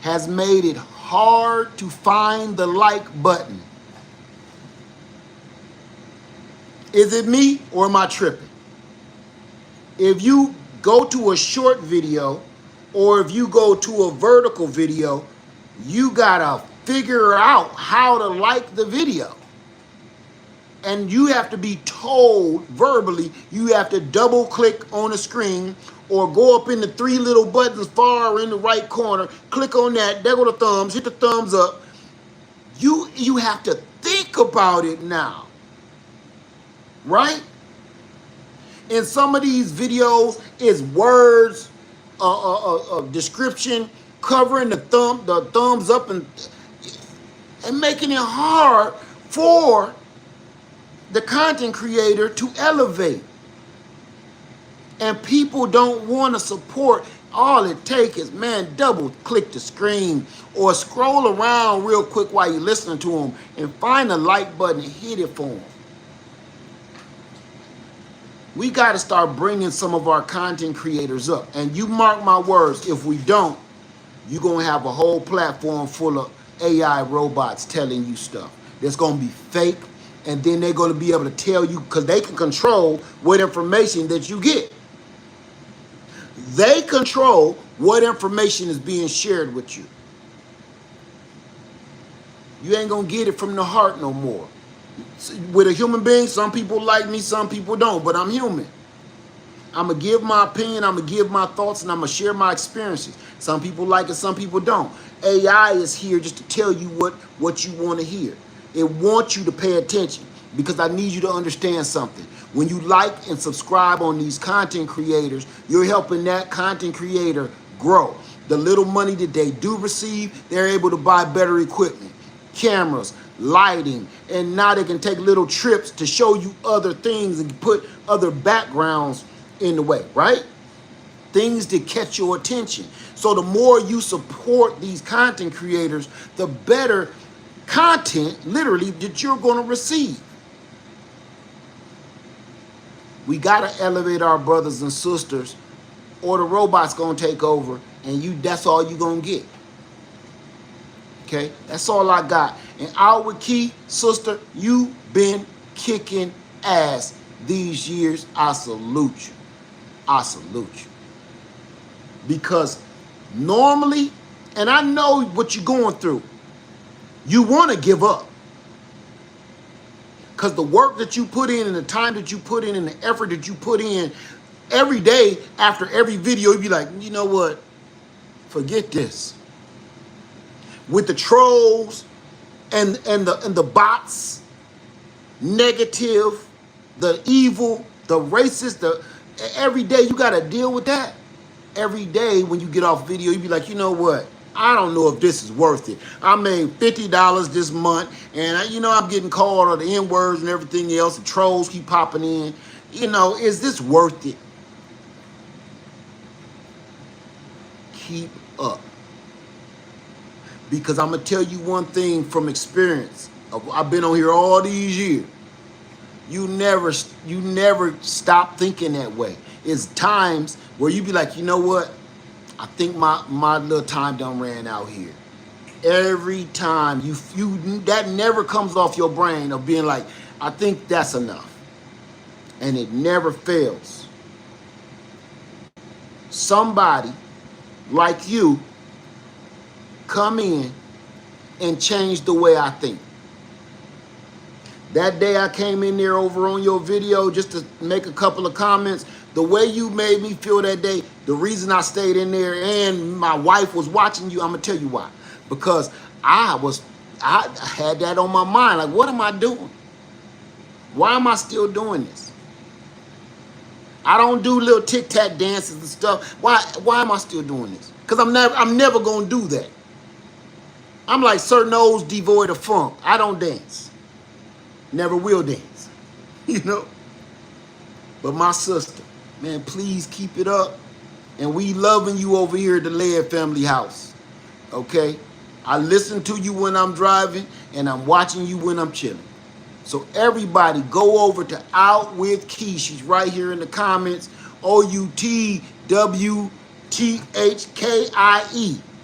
has made it hard to find the like button? Is it me or am I tripping? If you go to a short video or if you go to a vertical video, you gotta figure out how to like the video. And you have to be told verbally, you have to double click on the screen or go up in the three little buttons far in the right corner, click on that, there go the thumbs, hit the thumbs up. You have to think about it now, right? In some of these videos is words, description, covering the thumbs up and making it hard for the content creator to elevate. And people don't want to support. All it takes is, man, double click the screen or scroll around real quick while you're listening to them and find the like button and hit it for them. We got to start bringing some of our content creators up. And you mark my words, if we don't, you're going to have a whole platform full of AI robots telling you stuff that's going to be fake. And then they're going to be able to tell you, because they can control what information that you get. They control what information is being shared with you. You ain't going to get it from the heart no more. With a human being, some people like me, some people don't, but I'm human. I'm going to give my opinion, I'm going to give my thoughts, and I'm going to share my experiences. Some people like it, some people don't. AI is here just to tell you what you want to hear. It wants you to pay attention because I need you to understand something. When you like and subscribe on these content creators, you're helping that content creator grow. The little money that they do receive, they're able to buy better equipment, cameras, lighting, and now they can take little trips to show you other things and put other backgrounds in the way, right? Things that catch your attention. So the more you support these content creators, the better content, literally, that you're going to receive. We got to elevate our brothers and sisters or the robot's going to take over and that's all you're going to get. Okay? That's all I got. And Outward Key, sister, you been kicking ass these years. I salute you. I salute you. Because normally, and I know what you're going through, you want to give up. Because the work that you put in and the time that you put in and the effort that you put in every day after every video, you'd be like, you know what? Forget this. With the trolls and the bots, negative, the evil, the racist, every day you got to deal with that. Every day when you get off video, you be like, you know what? I don't know if this is worth it. I made $50 this month, and I'm getting called on the N-words and everything else. The trolls keep popping in. Is this worth it? Keep up. Because I'm going to tell you one thing from experience. I've been on here all these years. You never stop thinking that way. It's times where you be like, you know what? I think my little time done ran out here. Every time you that never comes off your brain of being like, I think that's enough. And it never fails. Somebody like you come in and change the way I think. That day I came in there over on your video just to make a couple of comments. The way you made me feel that day, the reason I stayed in there and my wife was watching you, I'm going to tell you why. Because I had that on my mind. Like, what am I doing? Why am I still doing this? I don't do little tic-tac dances and stuff. Why am I still doing this? Because I'm never going to do that. I'm like Sir Nose devoid of funk. I don't dance. never will dance, you know. But my sister, man, please keep it up. And we loving you over here at the Laird Family House, okay? I listen to you when I'm driving, and I'm watching you when I'm chilling. So everybody go over to Out With Key. She's right here in the comments. OUTWTHKIE.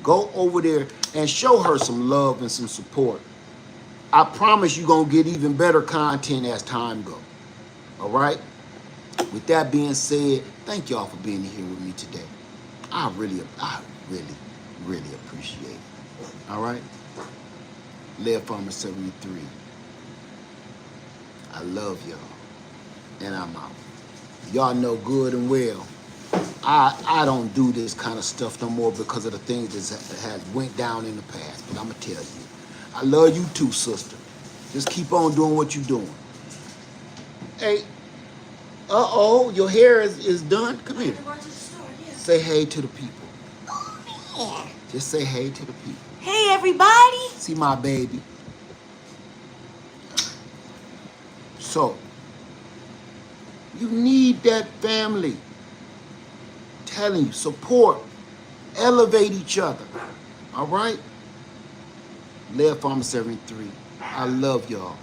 Go over there and show her some love and some support. I promise you're going to get even better content as time goes. All right? With that being said, thank y'all for being here with me today. I really appreciate it. All right? Laird Farmer 73. I love y'all. And I'm out. Y'all know good and well, I don't do this kind of stuff no more because of the things that has went down in the past. But I'm going to tell you, I love you too, sister. Just keep on doing what you're doing. Hey, your hair is done? Come here. Say hey to the people. Yeah. Just say hey to the people. Hey, everybody. See my baby. So, you need that family. Telling you, support, elevate each other. All right? Laird Farmer 73. I love y'all.